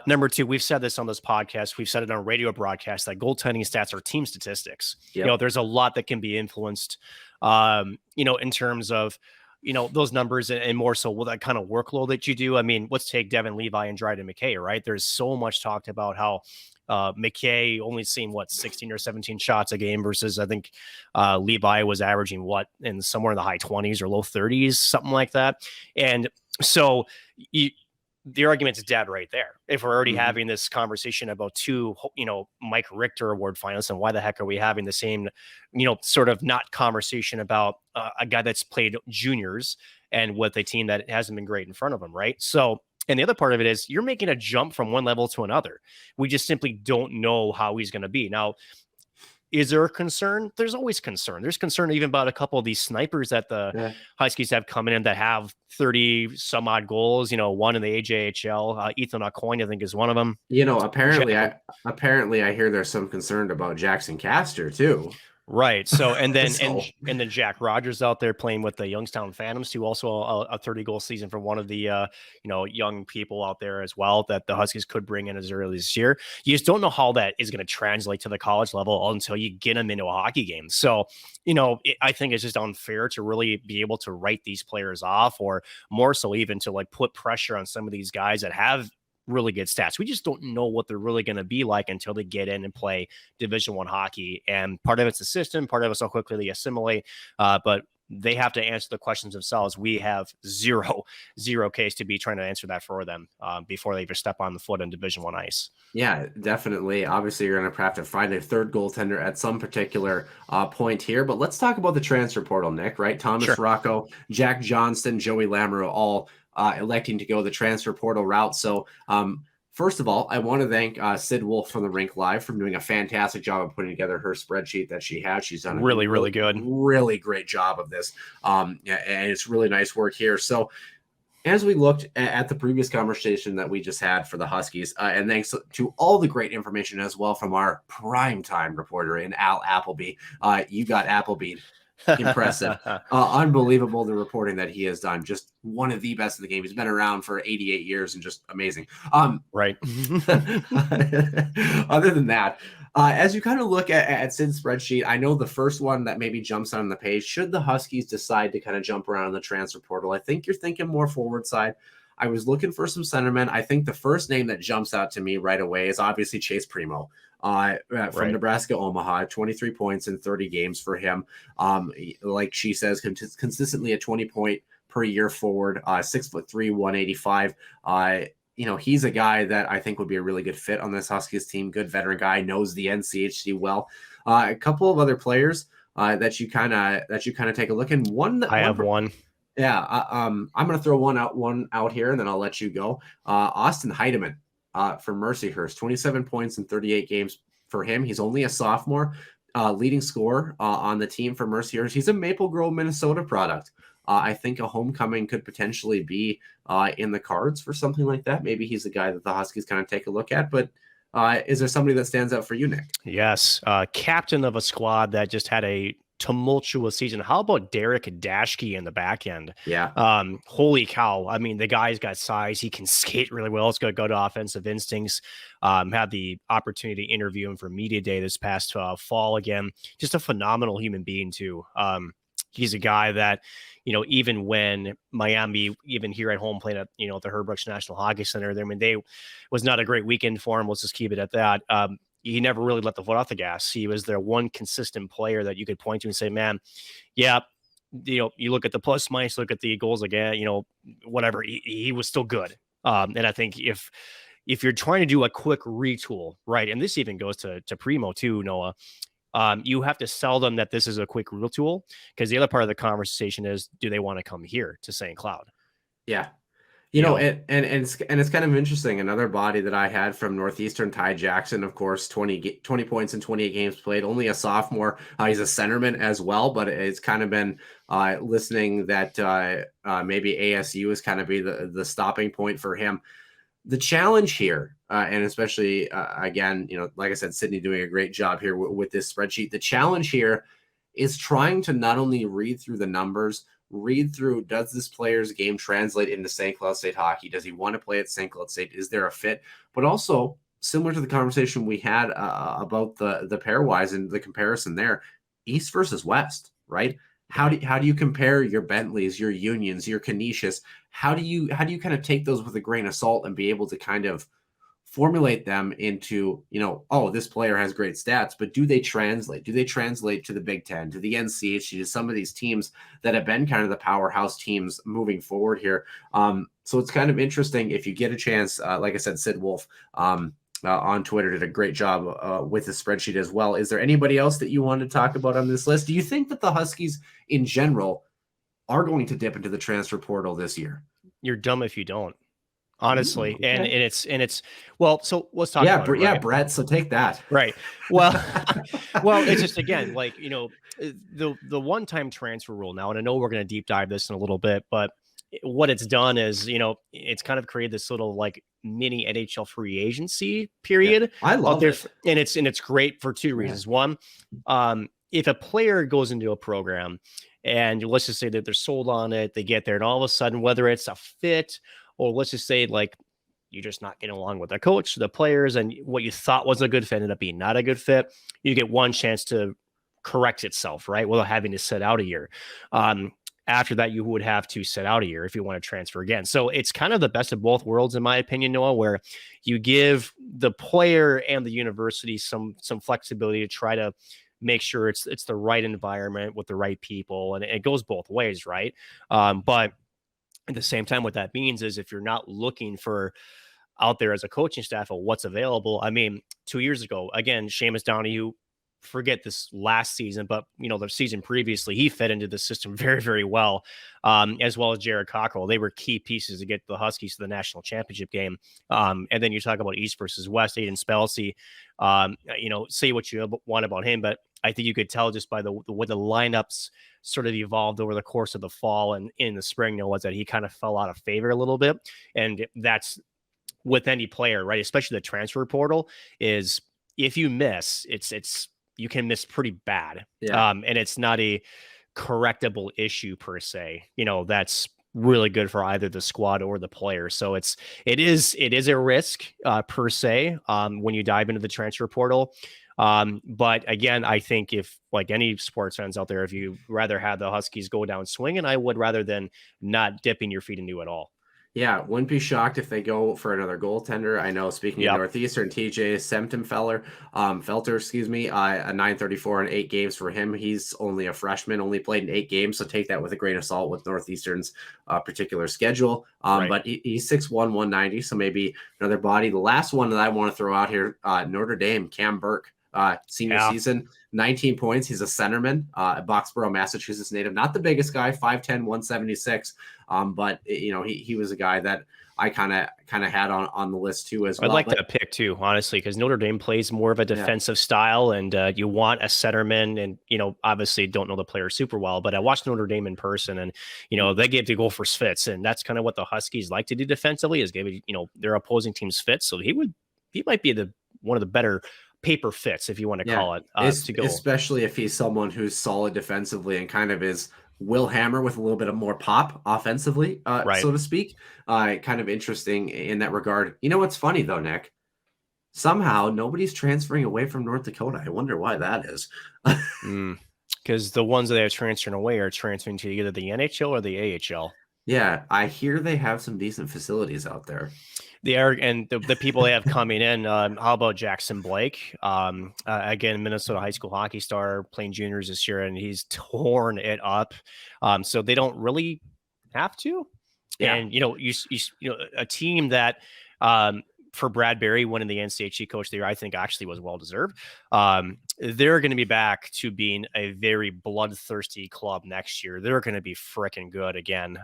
Number two, we've said this on this podcast. We've said it on radio broadcasts that goaltending stats are team statistics. Yep. There's a lot that can be influenced, in terms of, those numbers and more so with that kind of workload that you do. I mean, let's take Devin, Levi, and Dryden Mckay, right? There's so much talked about how Mckay only seen 16 or 17 shots a game versus I think Levi was averaging somewhere in the high 20s or low 30s, something like that. And so the argument's dead right there. If we're already having this conversation about two, Mike Richter Award finalists, and why the heck are we having the same, sort of not conversation about a guy that's played juniors and with a team that hasn't been great in front of him, right? So, and the other part of it is you're making a jump from one level to another. We just simply don't know how he's going to be. Now, is there a concern? There's always concern. There's concern even about a couple of these snipers that the Huskies have coming in that have 30 some odd goals, one in the AJHL. Ethan Aucoin, I think, is one of them. Apparently I hear there's some concern about Jackson Castor too. Right. So, and then, and then Jack Rogers out there playing with the Youngstown Phantoms, too, also a 30-goal season for one of the, young people out there as well that the Huskies could bring in as early this year. You just don't know how that is going to translate to the college level until you get them into a hockey game. So, I think it's just unfair to really be able to write these players off, or more so even to put pressure on some of these guys that have really good stats. We just don't know what they're really going to be like until they get in and play Division I hockey. And part of it's the system, part of it's how quickly they assimilate. But they have to answer the questions themselves. We have zero case to be trying to answer that for them before they even step on the foot in Division I ice. Yeah, definitely. Obviously, you're going to have to find a third goaltender at some particular point here. But let's talk about the transfer portal, Nick, right? Thomas Rocco, Jack Johnston, Joey Lamoureux, all electing to go the transfer portal route. So first of all, I want to thank Sid Wolf from the Rink Live for doing a fantastic job of putting together her spreadsheet that she has. She's done a really good, really great job of this. And it's really nice work here. So as we looked at the previous conversation that we just had for the Huskies, and thanks to all the great information as well from our primetime reporter in Al Appleby, you got Applebeed. Impressive. Unbelievable, the reporting that he has done. Just one of the best in the game. He's been around for 88 years and just amazing. Right. Other than that, as you kind of look at Sid's spreadsheet, I know the first one that maybe jumps on the page, should the Huskies decide to kind of jump around in the transfer portal, I think you're thinking more forward side. I was looking for some centermen. I think the first name that jumps out to me right away is obviously Chase Primo. From Nebraska Omaha, 23 points in 30 games for him. Like she says, consistently a 20-point per year forward, 6'3", 185. He's a guy that I think would be a really good fit on this Huskies team. Good veteran guy, knows the NCHC well. A couple of other players that you kind of take a look in. I have one. Yeah, I'm going to throw one out here, and then I'll let you go. Austin Heidemann. For Mercyhurst, 27 points in 38 games for him. He's only a sophomore, leading scorer on the team for Mercyhurst. He's a Maple Grove, Minnesota product. I think a homecoming could potentially be in the cards for something like that. Maybe he's a guy that the Huskies kind of take a look at. But is there somebody that stands out for you, Nick? Yes, captain of a squad that just had a tumultuous season. How about Derek Daschke in the back end? Yeah. Holy cow. I mean, the guy's got size. He can skate really well. It's got good offensive instincts. Had the opportunity to interview him for media day this past fall again. Just a phenomenal human being too. He's a guy that, even when Miami, even here at home, played at, the Herb Brooks National Hockey Center, they was not a great weekend for him. Let's just keep it at that. He never really let the foot off the gas. He was their one consistent player that you could point to and say, man, yeah, you look at the plus minus, look at the goals again, whatever, he was still good. And I think if you're trying to do a quick retool, right, and this even goes to Primo too, Noah, you have to sell them that this is a quick retool, because the other part of the conversation is, do they want to come here to St. Cloud? Yeah. And it's kind of interesting. Another body that I had from Northeastern, Ty Jackson, of course, 20 points in 28 games played, only a sophomore. He's a centerman as well, but it's kind of been listening that maybe ASU is kind of be the stopping point for him. The challenge here, and especially, again, like I said, Sydney doing a great job here with this spreadsheet. The challenge here is trying to not only read through the numbers, read through, does this player's game translate into St. Cloud State hockey? Does he want to play at St. Cloud State? Is there a fit? But also, similar to the conversation we had about the pairwise and the comparison there, East versus West, right? How do you compare your Bentleys, your Unions, your Canisius? How do you kind of take those with a grain of salt and be able to kind of formulate them into, oh, this player has great stats, but do they translate? Do they translate to the Big Ten, to the NCHC, to some of these teams that have been kind of the powerhouse teams moving forward here? So it's kind of interesting if you get a chance. Like I said, Sid Wolf on Twitter did a great job with the spreadsheet as well. Is there anybody else that you want to talk about on this list? Do you think that the Huskies in general are going to dip into the transfer portal this year? You're dumb if you don't. Honestly. Okay. And it's well, so let's talk about it, right? Brett, so take that. Right. Well, it's just, again, like, the one-time transfer rule now, and I know we're going to deep dive this in a little bit, but what it's done is, it's kind of created this little like mini NHL free agency period. Yeah, I love it. And it's great for two reasons. One, if a player goes into a program and let's just say that they're sold on it, they get there, and all of a sudden, whether it's a fit, or let's just say, like, you're just not getting along with the coach, the players, and what you thought was a good fit ended up being not a good fit, you get one chance to correct itself, right? Without having to sit out a year. After that, you would have to sit out a year if you want to transfer again. So it's kind of the best of both worlds, in my opinion, Noah, where you give the player and the university some flexibility to try to make sure it's the right environment with the right people. And it goes both ways, right? But at the same time, what that means is if you're not looking for out there as a coaching staff of what's available, I mean, 2 years ago, again, Seamus Donahue, forget this last season, but the season previously, he fit into the system very, very well, as well as Jared Cockrell. They were key pieces to get the Huskies to the national championship game. And then you talk about East versus West, Aiden Spelsey, say what you want about him, but I think you could tell just by the way the lineups sort of evolved over the course of the fall and in the spring, was that he kind of fell out of favor a little bit. And that's with any player, right? Especially the transfer portal, is if you miss, you can miss pretty bad. Yeah. And it's not a correctable issue per se, that's really good for either the squad or the player. So it is a risk per se when you dive into the transfer portal. But again, I think if, like any sports fans out there, if you rather have the Huskies go down swinging, I would rather than not dipping your feet into it all. Yeah, wouldn't be shocked if they go for another goaltender. I know, speaking of Northeastern, TJ Felter, a 934 in 8 games for him. He's only a freshman, only played in 8 games, so take that with a grain of salt with Northeastern's particular schedule. Right. But he's 6'1", 190, so maybe another body. The last one that I want to throw out here, Notre Dame, Cam Burke, senior season, 19 points. He's a centerman, Boxborough, Massachusetts native. Not the biggest guy, 5'10", 176. But he was a guy that I kind of had on the list too as well. I like that pick too, honestly, because Notre Dame plays more of a defensive style, and you want a centerman. And obviously don't know the player super well, but I watched Notre Dame in person, and they get to go for fits, and that's kind of what the Huskies like to do defensively, is give their opposing teams fits. So he might be one of the better paper fits, if you want to call it, to go. Especially if he's someone who's solid defensively and kind of is Will Hammer with a little bit of more pop offensively, Right. so to speak. Kind of interesting in that regard. You know what's funny though, Nick? Somehow nobody's transferring away from North Dakota. I wonder why that is. Because the ones that are transferring away are transferring to either the NHL or the AHL. Yeah, I hear they have some decent facilities out there. They are, and the people they have coming in. How about Jackson Blake? Again, Minnesota high school hockey star, playing juniors this year, and he's torn it up. So they don't really have to. Yeah. And you know, a team that for Bradbury winning the NCHC Coach of the Year, I think actually was well deserved. They're going to be back to being a very bloodthirsty club next year. They're going to be freaking good again.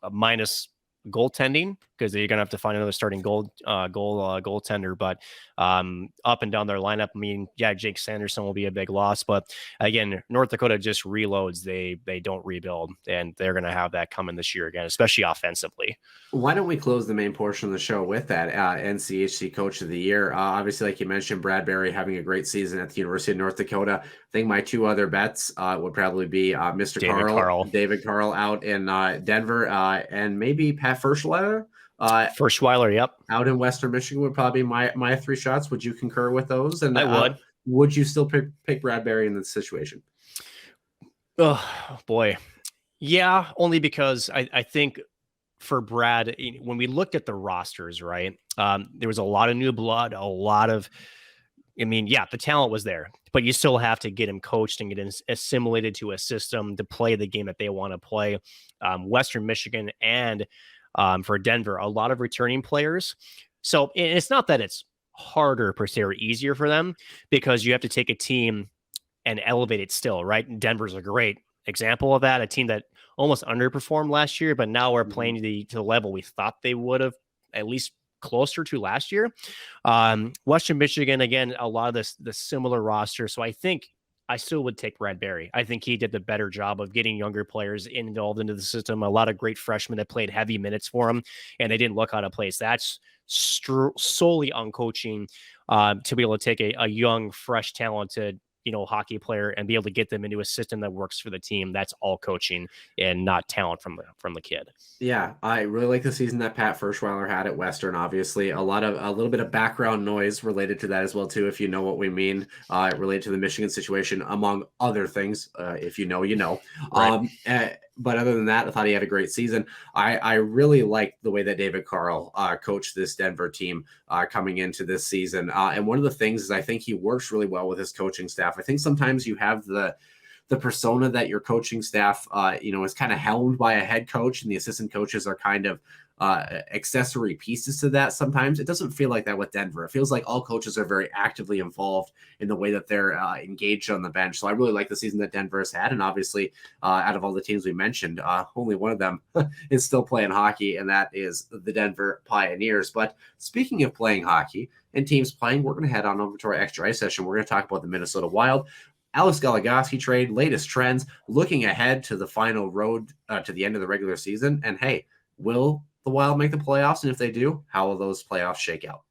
Minus goaltending, because they're going to have to find another starting goaltender. But up and down their lineup, I mean, yeah, Jake Sanderson will be a big loss. But again, North Dakota just reloads. They don't rebuild, and they're going to have that coming this year again, especially offensively. Why don't we close the main portion of the show with that NCHC Coach of the Year? Obviously, like you mentioned, Bradbury having a great season at the University of North Dakota. I think my two other bets would probably be Mr. David Carl out in Denver, and maybe Pat Ferschweiler. Yep. Out in Western Michigan would probably be my three shots. Would you concur with those? And I would. Would you still pick Bradbury in this situation? Oh boy. Yeah, only because I think for Brad, when we looked at the rosters, right, there was a lot of new blood, the talent was there, but you still have to get him coached and get assimilated to a system to play the game that they want to play. Western Michigan and for Denver, a lot of returning players. So it's not that it's harder per se or easier for them, because you have to take a team and elevate it still, right? Denver's a great example of that, a team that almost underperformed last year, but now we're playing to the level we thought they would have, at least closer to last year. Western Michigan, again, a lot of the similar roster. So I think I still would take Bradbury. I think he did the better job of getting younger players involved into the system. A lot of great freshmen that played heavy minutes for him, and they didn't look out of place. That's solely on coaching, to be able to take a young, fresh, talented, hockey player and be able to get them into a system that works for the team. That's all coaching and not talent from the kid. Yeah, I really like the season that Pat Ferschweiler had at Western. Obviously, a little bit of background noise related to that as well too, if you know what we mean, related to the Michigan situation, among other things. If you know, you know. Right. But other than that, I thought he had a great season. I really liked the way that David Carl coached this Denver team coming into this season. And one of the things is I think he works really well with his coaching staff. I think sometimes you have the persona that your coaching staff, is kind of helmed by a head coach, and the assistant coaches are kind of accessory pieces to that. Sometimes it doesn't feel like that with Denver. It feels like all coaches are very actively involved in the way that they're engaged on the bench. So I really like the season that Denver has had. And obviously, out of all the teams we mentioned, only one of them is still playing hockey, and that is the Denver Pioneers. But speaking of playing hockey and teams playing, we're going to head on over to our extra ice session. We're going to talk about the Minnesota Wild. Alex Goligoski trade, latest trends, looking ahead to the final road to the end of the regular season. And hey, will the Wild make the playoffs? And if they do, how will those playoffs shake out?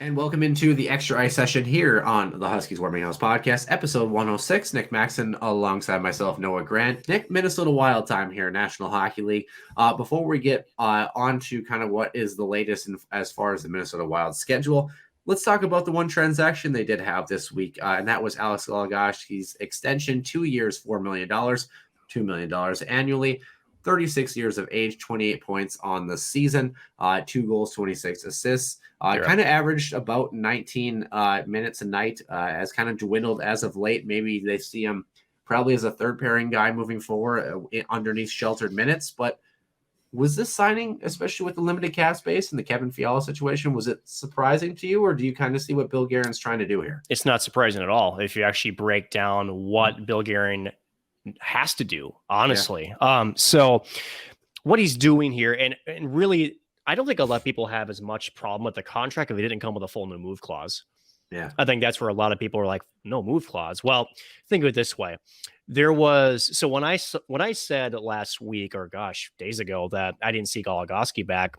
And welcome into the extra ice session here on the Huskies Warming House Podcast, episode 106. Nick Maxon alongside myself, Noah Grant. Nick, Minnesota Wild time here, National Hockey League. Before we get on to kind of what is the latest as far as the Minnesota Wild schedule, let's talk about the one transaction they did have this week, and that was Alex Goligoski's extension, 2 years, $4 million, $2 million annually. 36 years of age, 28 points on the season, 2 goals, 26 assists. Kind of averaged about 19 minutes a night, has kind of dwindled as of late. Maybe they see him probably as a third pairing guy moving forward underneath sheltered minutes. But was this signing, especially with the limited cap space and the Kevin Fiala situation, was it surprising to you, or do you kind of see what Bill Guerin's trying to do here? It's not surprising at all if you actually break down what Bill Guerin has to do, honestly. Yeah. So what he's doing here, and really, I don't think a lot of people have as much problem with the contract if it didn't come with a full no move clause. Yeah. I think that's where a lot of people are like, no move clause. Well, think of it this way. There was, so when I said last week, or gosh, days ago, that I didn't see Goligoski back,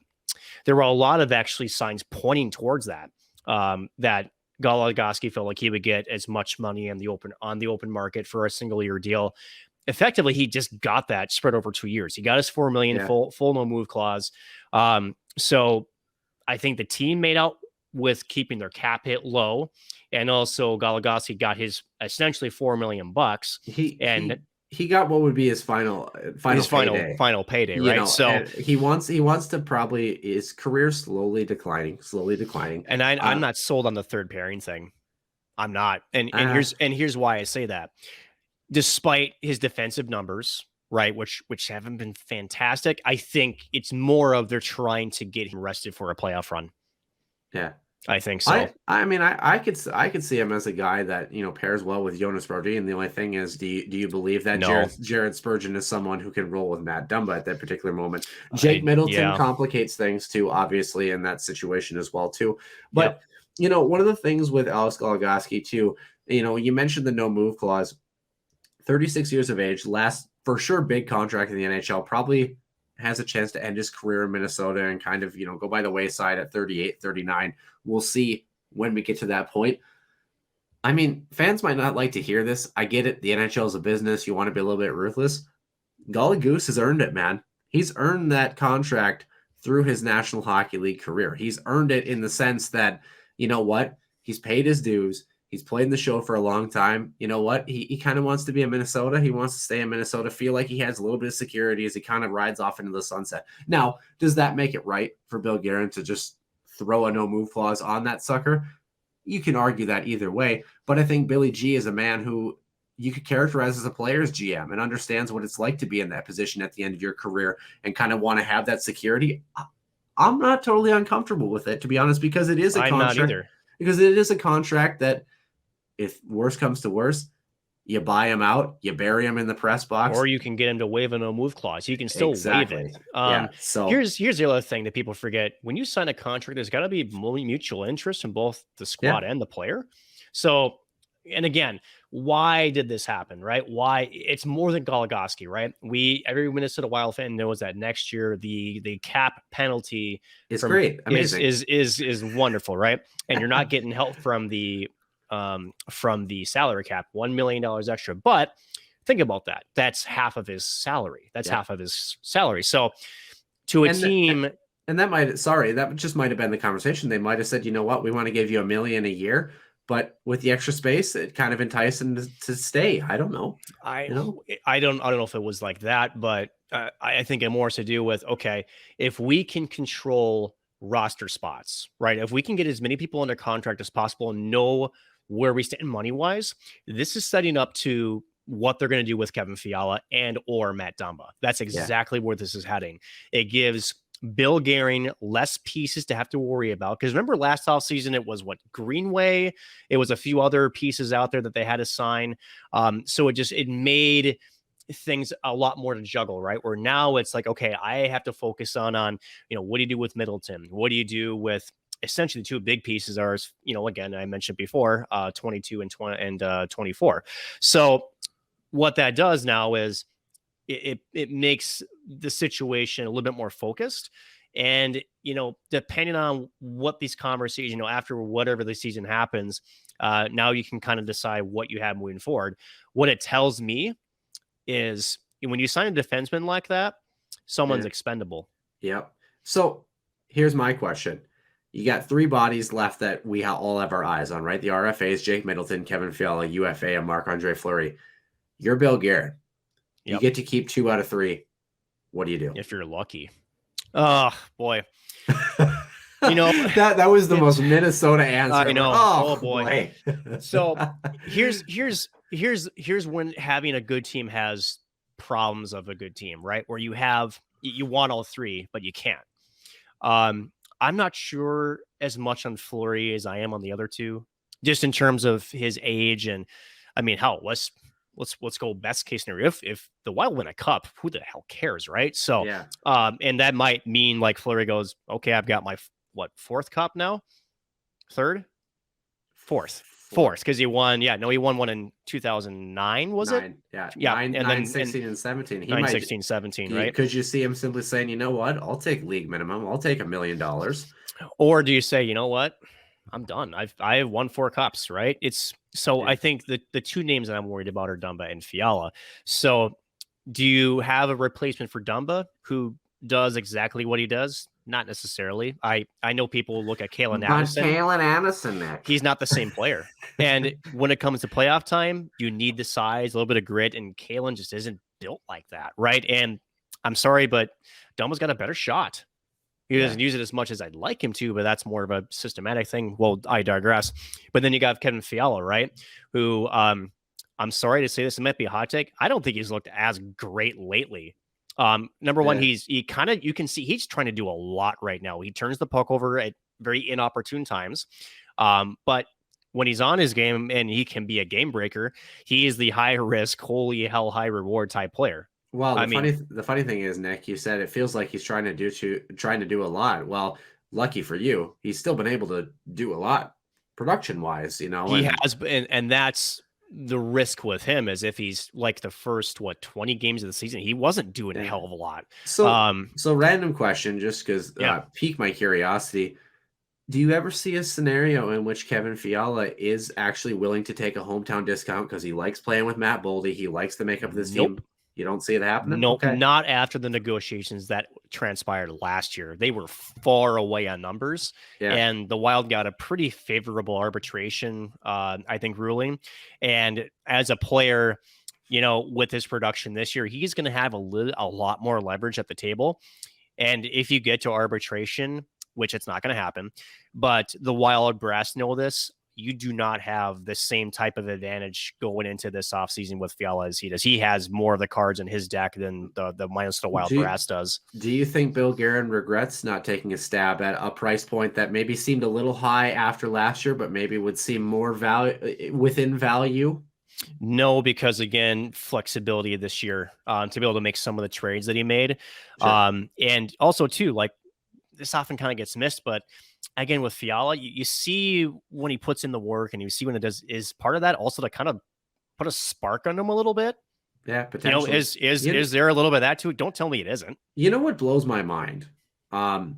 there were a lot of actually signs pointing towards that, that Goligoski felt like he would get as much money on the open market for a single year deal. Effectively, he just got that spread over 2 years. He got his $4 million full no move clause. So I think the team made out with keeping their cap hit low, and also Goligoski got his essentially $4 million. He got what would be his final payday, right? So he wants to probably, his career slowly declining. And I'm not sold on the third pairing thing. I'm not. And here's why I say that. Despite his defensive numbers, right, which haven't been fantastic, I think it's more of they're trying to get him rested for a playoff run. Yeah. I think so. I could see him as a guy that, pairs well with Jonas Brodin. And the only thing is, do you believe that Jared Spurgeon is someone who can roll with Matt Dumba at that particular moment? Jake Middleton complicates things too, obviously, in that situation as well too. But one of the things with Alex Goligoski too, you mentioned the no move clause. 36 years of age, last for sure big contract in the NHL, probably has a chance to end his career in Minnesota and kind of, go by the wayside at 38, 39. We'll see when we get to that point. I mean, fans might not like to hear this. I get it. The NHL is a business. You want to be a little bit ruthless. Golly Goose has earned it, man. He's earned that contract through his National Hockey League career. He's earned it in the sense that, you know what? He's paid his dues. He's played in the show for a long time. You know what? He kind of wants to be in Minnesota. He wants to stay in Minnesota, feel like he has a little bit of security as he kind of rides off into the sunset. Now, does that make it right for Bill Guerin to just throw a no-move clause on that sucker? You can argue that either way, but I think Billy G is a man who you could characterize as a player's GM and understands what it's like to be in that position at the end of your career and kind of want to have that security. I'm not totally uncomfortable with it, to be honest, because it is a contract. Not either. Because it is a contract that, if worse comes to worse, you buy him out, you bury him in the press box, or you can get him to waive a no move clause. You can still waive it. So here's the other thing that people forget: when you sign a contract, there's got to be mutual interest in both the squad and the player. So, and again, why did this happen? Right? Why? It's more than Goligoski, right? Every Minnesota Wild fan knows that next year the cap penalty is great, amazing, is wonderful, right? And you're not getting help from the salary cap, $1 million extra. But think about that. That's half of his salary. So to a team, and that just might have been the conversation. They might have said, you know what, we want to give you $1 million a year, but with the extra space, it kind of enticed him to stay. I don't know. I don't know if it was like that, but I think it more has to do with, okay, if we can control roster spots, right? If we can get as many people under contract as possible and know where we stand money wise, this is setting up to what they're going to do with Kevin Fiala and or Matt Dumba. That's exactly where this is heading. It gives Bill Guerin less pieces to have to worry about. Because remember last offseason, it was Greenway. It was a few other pieces out there that they had to sign. So it made things a lot more to juggle, right? Where now it's like, okay, I have to focus on, what do you do with Middleton? What do you do with essentially the two big pieces are, again, I mentioned before, 22 and 24. So what that does now is it makes the situation a little bit more focused. And, depending on what these conversations, after whatever the season happens, now you can kind of decide what you have moving forward. What it tells me is when you sign a defenseman like that, someone's expendable. Yep. So here's my question. You got three bodies left that we all have our eyes on, right? The RFAs, Jake Middleton, Kevin Fiala, UFA, and Marc-Andre Fleury. You're Bill Guerin. You get to keep 2 out of 3. What do you do? If you're lucky. Oh, boy. that was the most Minnesota answer. I know. Oh boy. boy. So here's when having a good team has problems of a good team, right? Where you want all 3, but you can't. I'm not sure as much on Fleury as I am on the other 2, just in terms of his age. And I mean, let's go best case scenario. If the Wild win a cup, who the hell cares, right? So, and that might mean like Fleury goes, okay, I've got my 4th cup now, 3rd. Fourth, because he won. Yeah, no, he won one in 2009. Was it? Yeah, Yeah, 9, 16, and 17. He 9, might 16, 17, right? Could you see him simply saying, you know what? I'll take league minimum. I'll take $1 million. Or do you say, you know what? I'm done. I have won 4 cups, right? It's so I think the two names that I'm worried about are Dumba and Fiala. So do you have a replacement for Dumba who does exactly what he does? Not necessarily. I know people look at Kalen Addison. Kalen Addison, Nick. He's not the same player. And when it comes to playoff time, you need the size, a little bit of grit, and Kalen just isn't built like that, right? And I'm sorry, but Dumba's got a better shot. He doesn't use it as much as I'd like him to, but that's more of a systematic thing. Well, I digress. But then you got Kevin Fiala, right? Who, I'm sorry to say this, it might be a hot take. I don't think he's looked as great lately. Number one, you can see he's trying to do a lot right now. He turns the puck over at very inopportune times. But when he's on his game and he can be a game breaker, he is the high risk, holy hell, high reward type player. Well, the funny thing is, Nick, you said it feels like he's trying to do a lot. Well, lucky for you, he's still been able to do a lot production wise, He has, and that's the risk with him, is if he's like the first 20 games of the season, he wasn't doing a hell of a lot. So random question, just because piqued my curiosity. Do you ever see a scenario in which Kevin Fiala is actually willing to take a hometown discount because he likes playing with Matt Boldy, he likes the makeup of this team? You don't see it happening? Nope, not after the negotiations that transpired last year. They were far away on numbers, and the Wild got a pretty favorable arbitration, I think, ruling. And as a player, with his production this year, he's going to have a lot more leverage at the table. And if you get to arbitration, which it's not going to happen, but the Wild brass know this, you do not have the same type of advantage going into this offseason with Fiala as he does. He has more of the cards in his deck than the Minnesota Wild brass does. Do you think Bill Guerin regrets not taking a stab at a price point that maybe seemed a little high after last year, but maybe would seem more within value? No, because again, flexibility this year to be able to make some of the trades that he made. Sure. And also too, like, this often kind of gets missed, but again, with Fiala, you see when he puts in the work, and you see when it does, is part of that also to kind of put a spark on him a little bit. Yeah, potentially. Is there a little bit of that too? Don't tell me it isn't. You know what blows my mind? The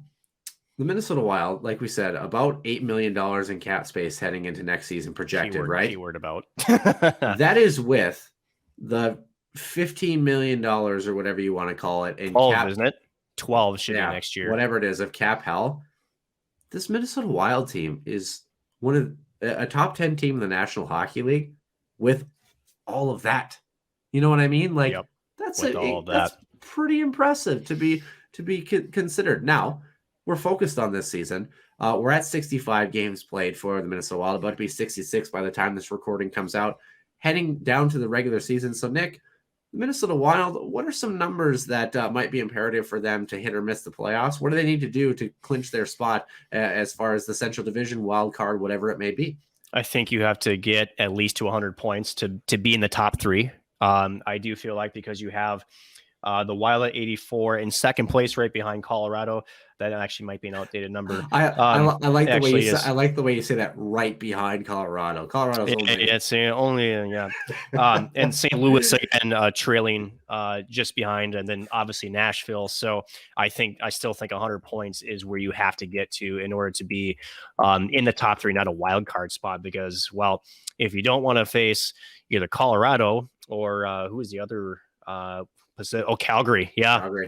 Minnesota Wild, like we said, about $8 million in cap space heading into next season projected, right? Keyword about. That is with the $15 million or whatever you want to call it in cap, isn't it? 12 should be next year. Whatever it is of cap hell. This Minnesota Wild team is one of a top 10 team in the National Hockey League with all of that. You know what I mean? Like that's pretty impressive to be considered. Now, we're focused on this season. We're at 65 games played for the Minnesota Wild, about to be 66 by the time this recording comes out, heading down to the regular season. So, Nick, the Minnesota Wild, what are some numbers that might be imperative for them to hit or miss the playoffs? What do they need to do to clinch their spot as far as the Central Division, wild card, whatever it may be? I think you have to get at least to 100 points to be in the top 3. I do feel like, because you have the Wild at 84 in second place, right behind Colorado. That actually might be an outdated number. I like the way you say that, right behind Colorado. Colorado's only and St. Louis again trailing just behind, and then obviously Nashville. So I still think 100 points is where you have to get to in order to be in the top 3, not a wild card spot. Because, well, if you don't want to face either Colorado or who is the other Calgary. Calgary,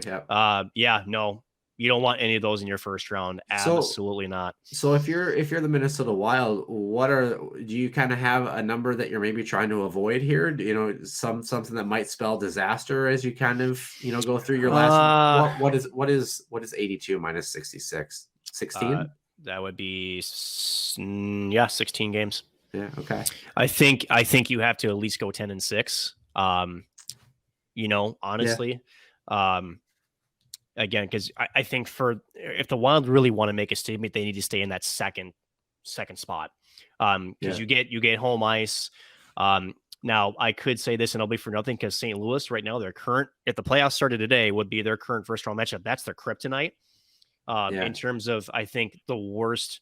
no, you don't want any of those in your first round. Absolutely not. So if you're the Minnesota Wild, do you kind of have a number that you're maybe trying to avoid here? Something that might spell disaster as you kind of go through your last. What is 82 minus 66? 16. That would be 16 games. Yeah. Okay. I think you have to at least go 10-6. Honestly, again, because I think if the Wild really want to make a statement, they need to stay in that second spot. Because you get home ice. Now I could say this and I'll be for nothing, because St. Louis right now, if the playoffs started today, would be their current first round matchup. That's their kryptonite. In terms of, I think, the worst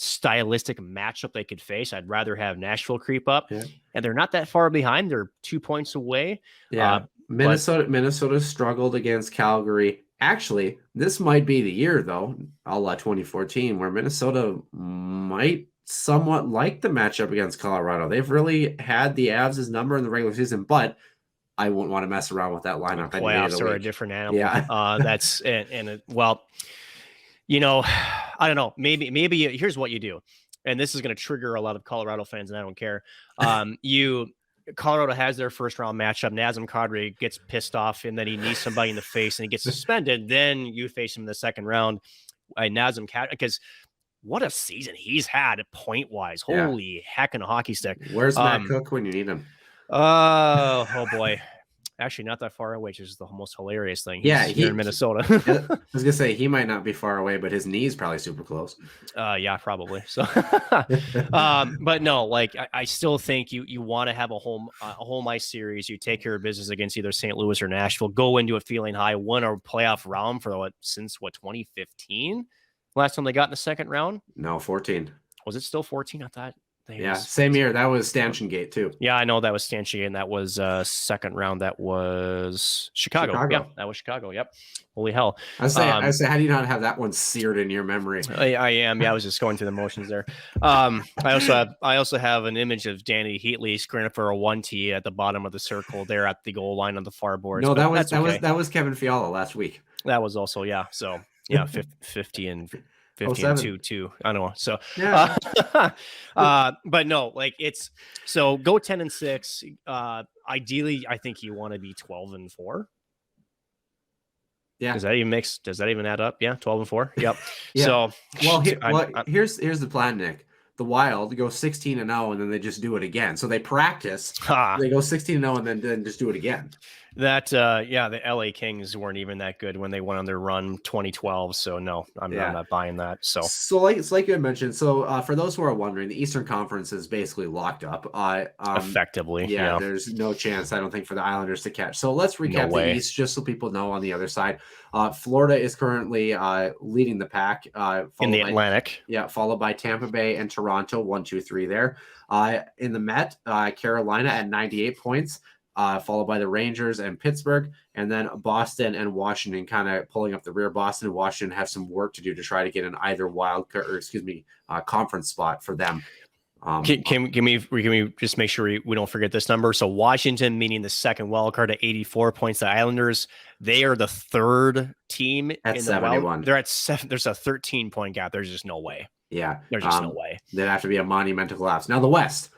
stylistic matchup they could face, I'd rather have Nashville creep up. Yeah. And they're not that far behind. They're 2 points away. Yeah. Minnesota struggled against Calgary. Actually, this might be the year, though, a la 2014, where Minnesota might somewhat like the matchup against Colorado. They've really had the Avs' number in the regular season, but I wouldn't want to mess around with that lineup. Playoffs are a different animal. Yeah. Well, I don't know. Maybe here's what you do. And this is going to trigger a lot of Colorado fans, and I don't care. Colorado has their first round matchup. Nazem Kadri gets pissed off, and then he knees somebody in the face and he gets suspended. Then you face him in the second round. Nazem Kadri, because what a season he's had point wise. Holy heck in a hockey stick. Where's Matt Cook when you need him? Oh boy. Actually, not that far away, which is the most hilarious thing. He's here in Minnesota. I was gonna say he might not be far away, but his knee's probably super close. Yeah, probably. So, but no, like I still think you want to have a home ice series. You take care of business against either St. Louis or Nashville. Go into it feeling high. Won a playoff round for since 2015. Last time they got in the second round. No, 14. Was it still 14? I thought. Same year. That was Stanchion Gate too. Yeah, I know that was Stanchion Gate, and that was second round. That was Chicago. Yeah, that was Chicago. Yep. Holy hell! I say, how do you not have that one seared in your memory? I am. Yeah, I was just going through the motions there. I also have an image of Danny Heatley screening for a 1T at the bottom of the circle there at the goal line on the far boards. No, that was Kevin Fiala last week. That was also So 50 and 2. I don't know. So, yeah. but no, like go 10-6. Ideally, I think you want to be 12-4. Yeah. Does that even add up? Yeah. 12-4. Yep. Yeah. So, here's the plan, Nick. The Wild go 16-0 and then they just do it again. So they practice. They go 16-0 and then just do it again. That the LA Kings weren't even that good when they went on their run 2012. So no, I'm not buying that. So it's like you had mentioned. So for those who are wondering, the Eastern Conference is basically locked up. Effectively. Yeah, there's no chance, I don't think, for the Islanders to catch. So let's recap the East just so people know on the other side. Florida is currently leading the pack in the Atlantic. Followed by Tampa Bay and Toronto, 1, 2, 3 there. In the Met, Carolina at 98 points. Followed by the Rangers and Pittsburgh, and then Boston and Washington kind of pulling up the rear. Boston and Washington have some work to do to try to get in either conference spot for them. Can we just make sure we don't forget this number? So Washington, meaning the second wild card, at 84 points. The Islanders, they are the third team at in 71. The wild. They're at 7. There's a 13-point gap. There's just no way. Yeah, there's just no way. There'd have to be a monumental collapse. Now the West,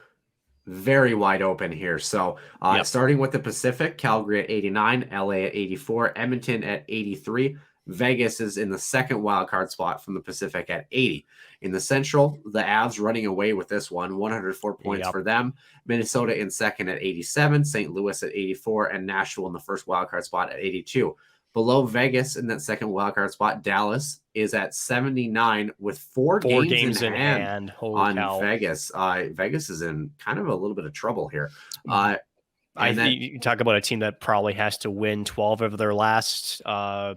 very wide open here. So starting with the Pacific, Calgary at 89, LA at 84, Edmonton at 83. Vegas is in the second wild card spot from the Pacific at 80. In the Central, the Avs running away with this one, 104 points for them. Minnesota in second at 87, St. Louis at 84, and Nashville in the first wild card spot at 82. Below Vegas in that second wildcard spot, Dallas is at 79 with four games in hand on cow. Vegas. Vegas is in kind of a little bit of trouble here. You talk about a team that probably has to win 12 of their last. They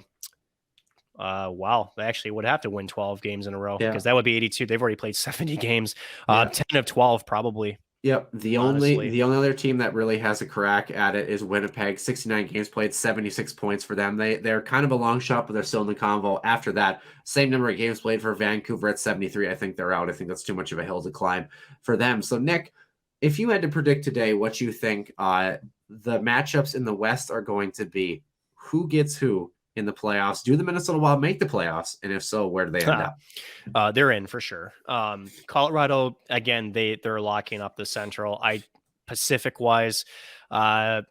actually would have to win 12 games in a row because that would be 82. They've already played 70 games. 10 of 12 probably. Yep. The only other team that really has a crack at it is Winnipeg. 69 games played, 76 points for them. They're kind of a long shot, but they're still in the convo. After that, same number of games played for Vancouver at 73. I think they're out. I think that's too much of a hill to climb for them. So, Nick, if you had to predict today what you think the matchups in the West are going to be, who gets who in the playoffs? Do the Minnesota Wild make the playoffs? And if so, where do they end up? They're in for sure. Colorado, again, they're locking up the Central. Pacific wise, I'm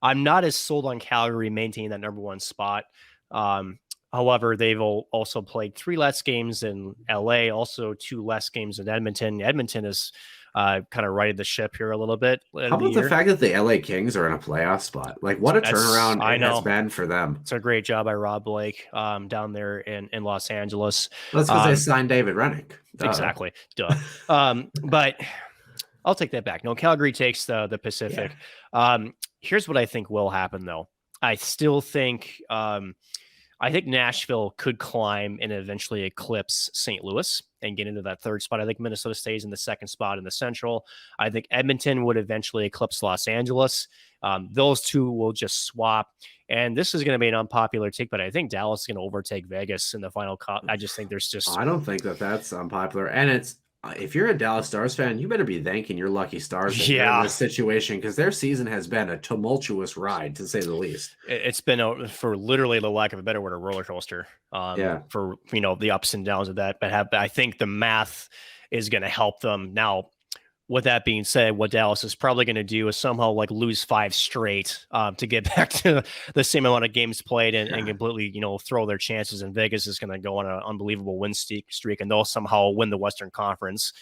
not as sold on Calgary maintaining that number one spot. However, they've also played 3 less games in LA, also 2 less games in Edmonton. Edmonton is kind of righted the ship here a little bit. How about the fact that the LA Kings are in a playoff spot? Like, what a turnaround it has been for them. It's a great job by Rob Blake down there in Los Angeles. That's because they signed David Rennick. Exactly. Duh. But I'll take that back. No, Calgary takes the Pacific. Yeah. Here's what I think will happen, though. I still think I think Nashville could climb and eventually eclipse St. Louis and get into that third spot. I think Minnesota stays in the second spot in the Central. I think Edmonton would eventually eclipse Los Angeles. Those two will just swap. And this is going to be an unpopular take, but I think Dallas is going to overtake Vegas in the final cut. I just think there's just... I don't think that's unpopular. And it's, if you're a Dallas Stars fan, you better be thanking your lucky stars that you're in this situation, because their season has been a tumultuous ride, to say the least. It's been, for literally the lack of a better word, a roller coaster. For the ups and downs of that. But I think the math is going to help them. Now, with that being said, what Dallas is probably going to do is somehow lose 5 straight to get back to the same amount of games played and completely, throw their chances. And Vegas is going to go on an unbelievable win streak, and they'll somehow win the Western Conference.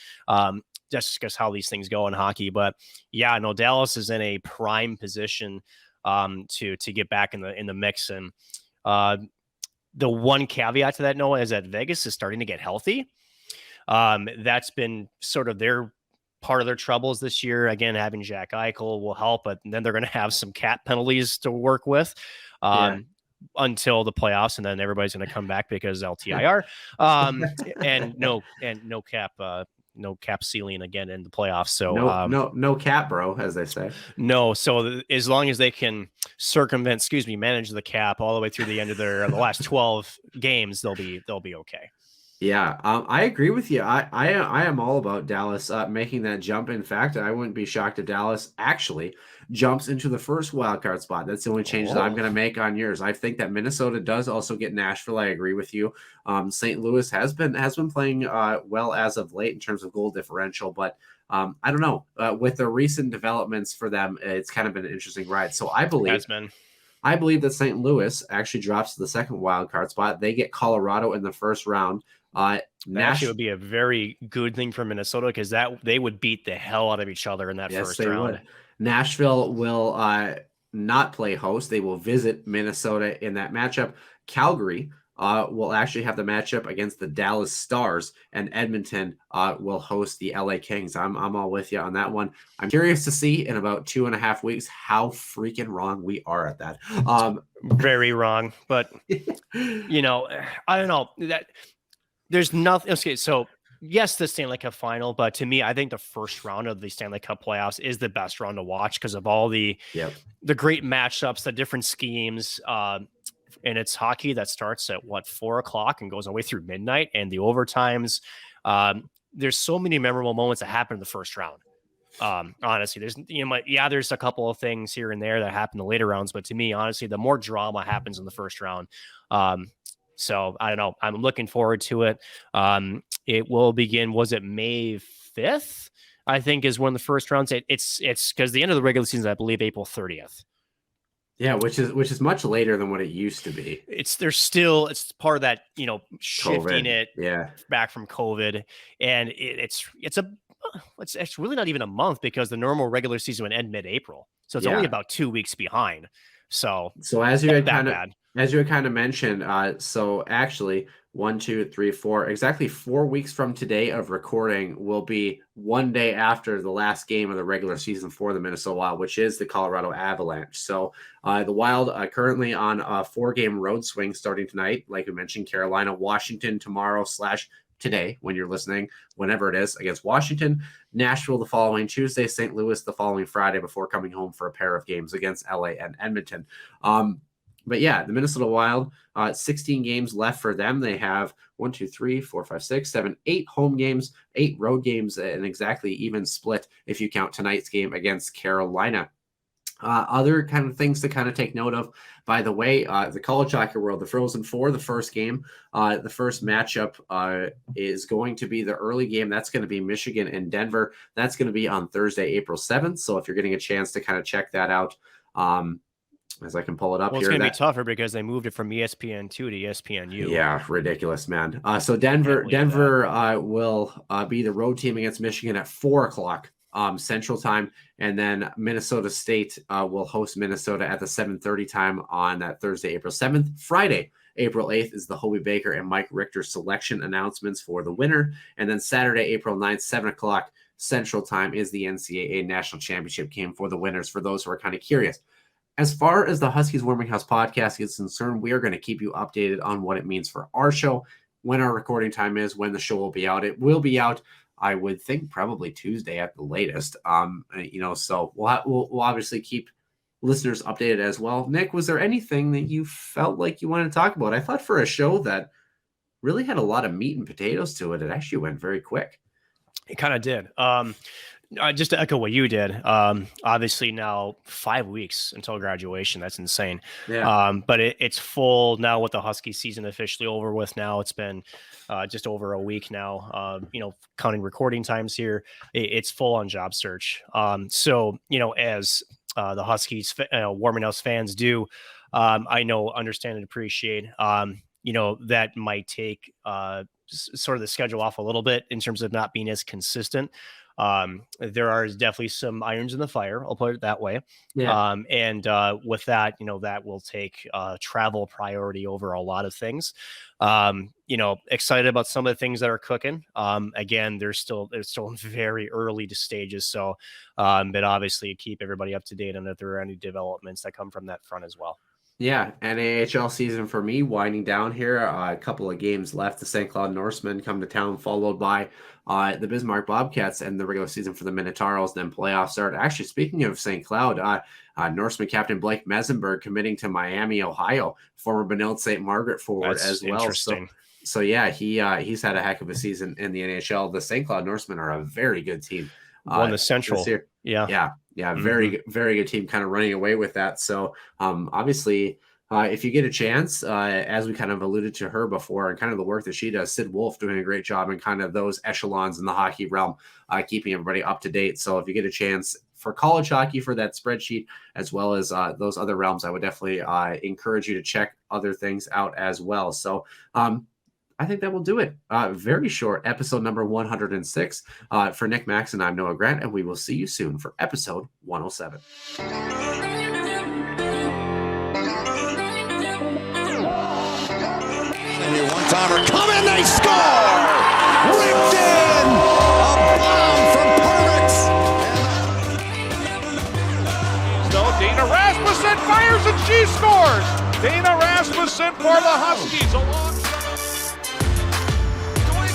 Just because how these things go in hockey. But yeah, no, Dallas is in a prime position to get back in the mix. And the one caveat to that, Noah, is that Vegas is starting to get healthy. That's been sort of part of their troubles this year. Again, having Jack Eichel will help, but then they're going to have some cap penalties to work with until the playoffs, and then everybody's going to come back because LTIR and no cap ceiling again in the playoffs. So no cap, bro, as they say. No. So as long as they can manage the cap all the way through the end of the last 12 games, they'll be okay. Yeah, I agree with you. I am all about Dallas making that jump. In fact, I wouldn't be shocked if Dallas actually jumps into the first wildcard spot. That's the only change that I'm going to make on yours. I think that Minnesota does also get Nashville. I agree with you. St. Louis has been playing well as of late in terms of goal differential, but I don't know. With the recent developments for them, it's kind of been an interesting ride. So I believe that St. Louis actually drops to the second wildcard spot. They get Colorado in the first round. That actually would be a very good thing for Minnesota, because they would beat the hell out of each other in that first round. Would. Nashville will not play host. They will visit Minnesota in that matchup. Calgary will actually have the matchup against the Dallas Stars, and Edmonton will host the LA Kings. I'm all with you on that one. I'm curious to see in about 2.5 weeks how freaking wrong we are at that. Very wrong, but I don't know that. There's nothing. Okay, so yes, the Stanley Cup final, but to me, I think the first round of the Stanley Cup playoffs is the best round to watch because of all the great matchups, the different schemes. And it's hockey that starts at 4:00 and goes all the way through midnight, and the overtimes. There's so many memorable moments that happen in the first round. Honestly, there's a couple of things here and there that happen in the later rounds, but to me, honestly, the more drama happens in the first round. So I don't know. I'm looking forward to it. It will begin. Was it May 5th? I think is when the first rounds. It's because the end of the regular season, I believe, April 30th. Yeah, which is much later than what it used to be. It's part of that, shifting COVID. it back from COVID, and it's really not even a month, because the normal regular season would end mid-April, so it's only about 2 weeks behind. So as you had kind of mentioned, so actually 1, 2, 3, 4, exactly 4 weeks from today of recording will be one day after the last game of the regular season for the Minnesota Wild, which is the Colorado Avalanche. So the Wild currently on a 4-game road swing starting tonight. Like we mentioned, Carolina, Washington tomorrow / today when you're listening, whenever it is, against Washington, Nashville the following Tuesday, St. Louis the following Friday, before coming home for a pair of games against LA and Edmonton. But yeah, the Minnesota Wild, 16 games left for them. They have 1, 2, 3, 4, 5, 6, 7, 8 home games, 8 road games, and exactly even split if you count tonight's game against Carolina. Other kind of things to kind of take note of, by the way, the college hockey world, the Frozen Four, the first game, the first matchup is going to be the early game. That's going to be Michigan and Denver. That's going to be on Thursday, April 7th. So if you're getting a chance to kind of check that out, as I can pull it up here. It's going to be tougher because they moved it from ESPN2 to ESPNU. Yeah, ridiculous, man. So Denver will be the road team against Michigan at 4:00. Central time, and then Minnesota State will host Minnesota at the 7:30 time on that Thursday, April 7th. Friday, April 8th is the Hobie Baker and Mike Richter selection announcements for the winner, and then Saturday, April 9th, 7:00 Central time is the NCAA National Championship game for the winners, for those who are kind of curious. as far as the Huskies Warming House podcast is concerned, we are going to keep you updated on what it means for our show, when our recording time is, when the show will be out. It will be out, I would think, probably Tuesday at the latest. So we'll obviously keep listeners updated as well. Nick, was there anything that you felt like you wanted to talk about? I thought for a show that really had a lot of meat and potatoes to it, it actually went very quick. It kind of did. Just to echo what you did, obviously now 5 weeks until graduation. That's insane. Yeah. But it's full now with the Husky season officially over with now. It's been just over a week now, counting recording times here. It's full on job search. So, as the Huskies Warming House fans do, I know, understand, and appreciate, that might take sort of the schedule off a little bit in terms of not being as consistent. There are definitely some irons in the fire, I'll put it that way. Yeah. And with that, that will take travel priority over a lot of things. Excited about some of the things that are cooking. Again, they're still in very early stages. So, but obviously keep everybody up to date on if there are any developments that come from that front as well. Yeah, NAHL season for me winding down here. A couple of games left. The St. Cloud Norsemen come to town, followed by the Bismarck Bobcats and the regular season for the Minotauros. Then playoffs start. Actually, speaking of St. Cloud, Norseman captain Blake Mesenberg committing to Miami, Ohio, former Benilde St. Margaret forward. That's as well. Interesting. So yeah, he's had a heck of a season in the NHL. The St. Cloud Norsemen are a very good team. Won the Central. Yeah. Very, very good team, kind of running away with that. So obviously, if you get a chance, as we kind of alluded to her before, and kind of the work that she does, Sid Wolf doing a great job in kind of those echelons in the hockey realm, keeping everybody up to date. So if you get a chance for college hockey, for that spreadsheet, as well as those other realms, I would definitely encourage you to check other things out as well. So I think that will do it. Very short episode number 106. For Nick Max and I'm Noah Grant, and we will see you soon for episode 107. One-timer coming, they score! Ripped in! A bomb from Permix! So Dana Rasmussen fires and she scores! Dana Rasmussen for the Huskies alongside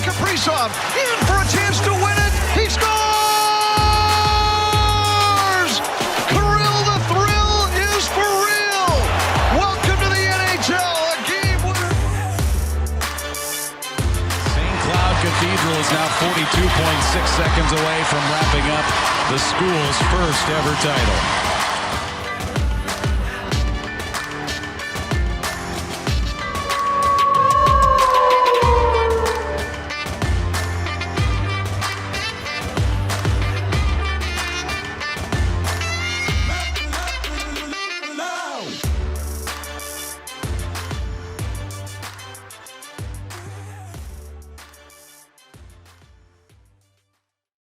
Kaprizov in for a chance to win it. He scores! Kirill the Thrill is for real. Welcome to the NHL. A game winner. St. Cloud Cathedral is now 42.6 seconds away from wrapping up the school's first ever title.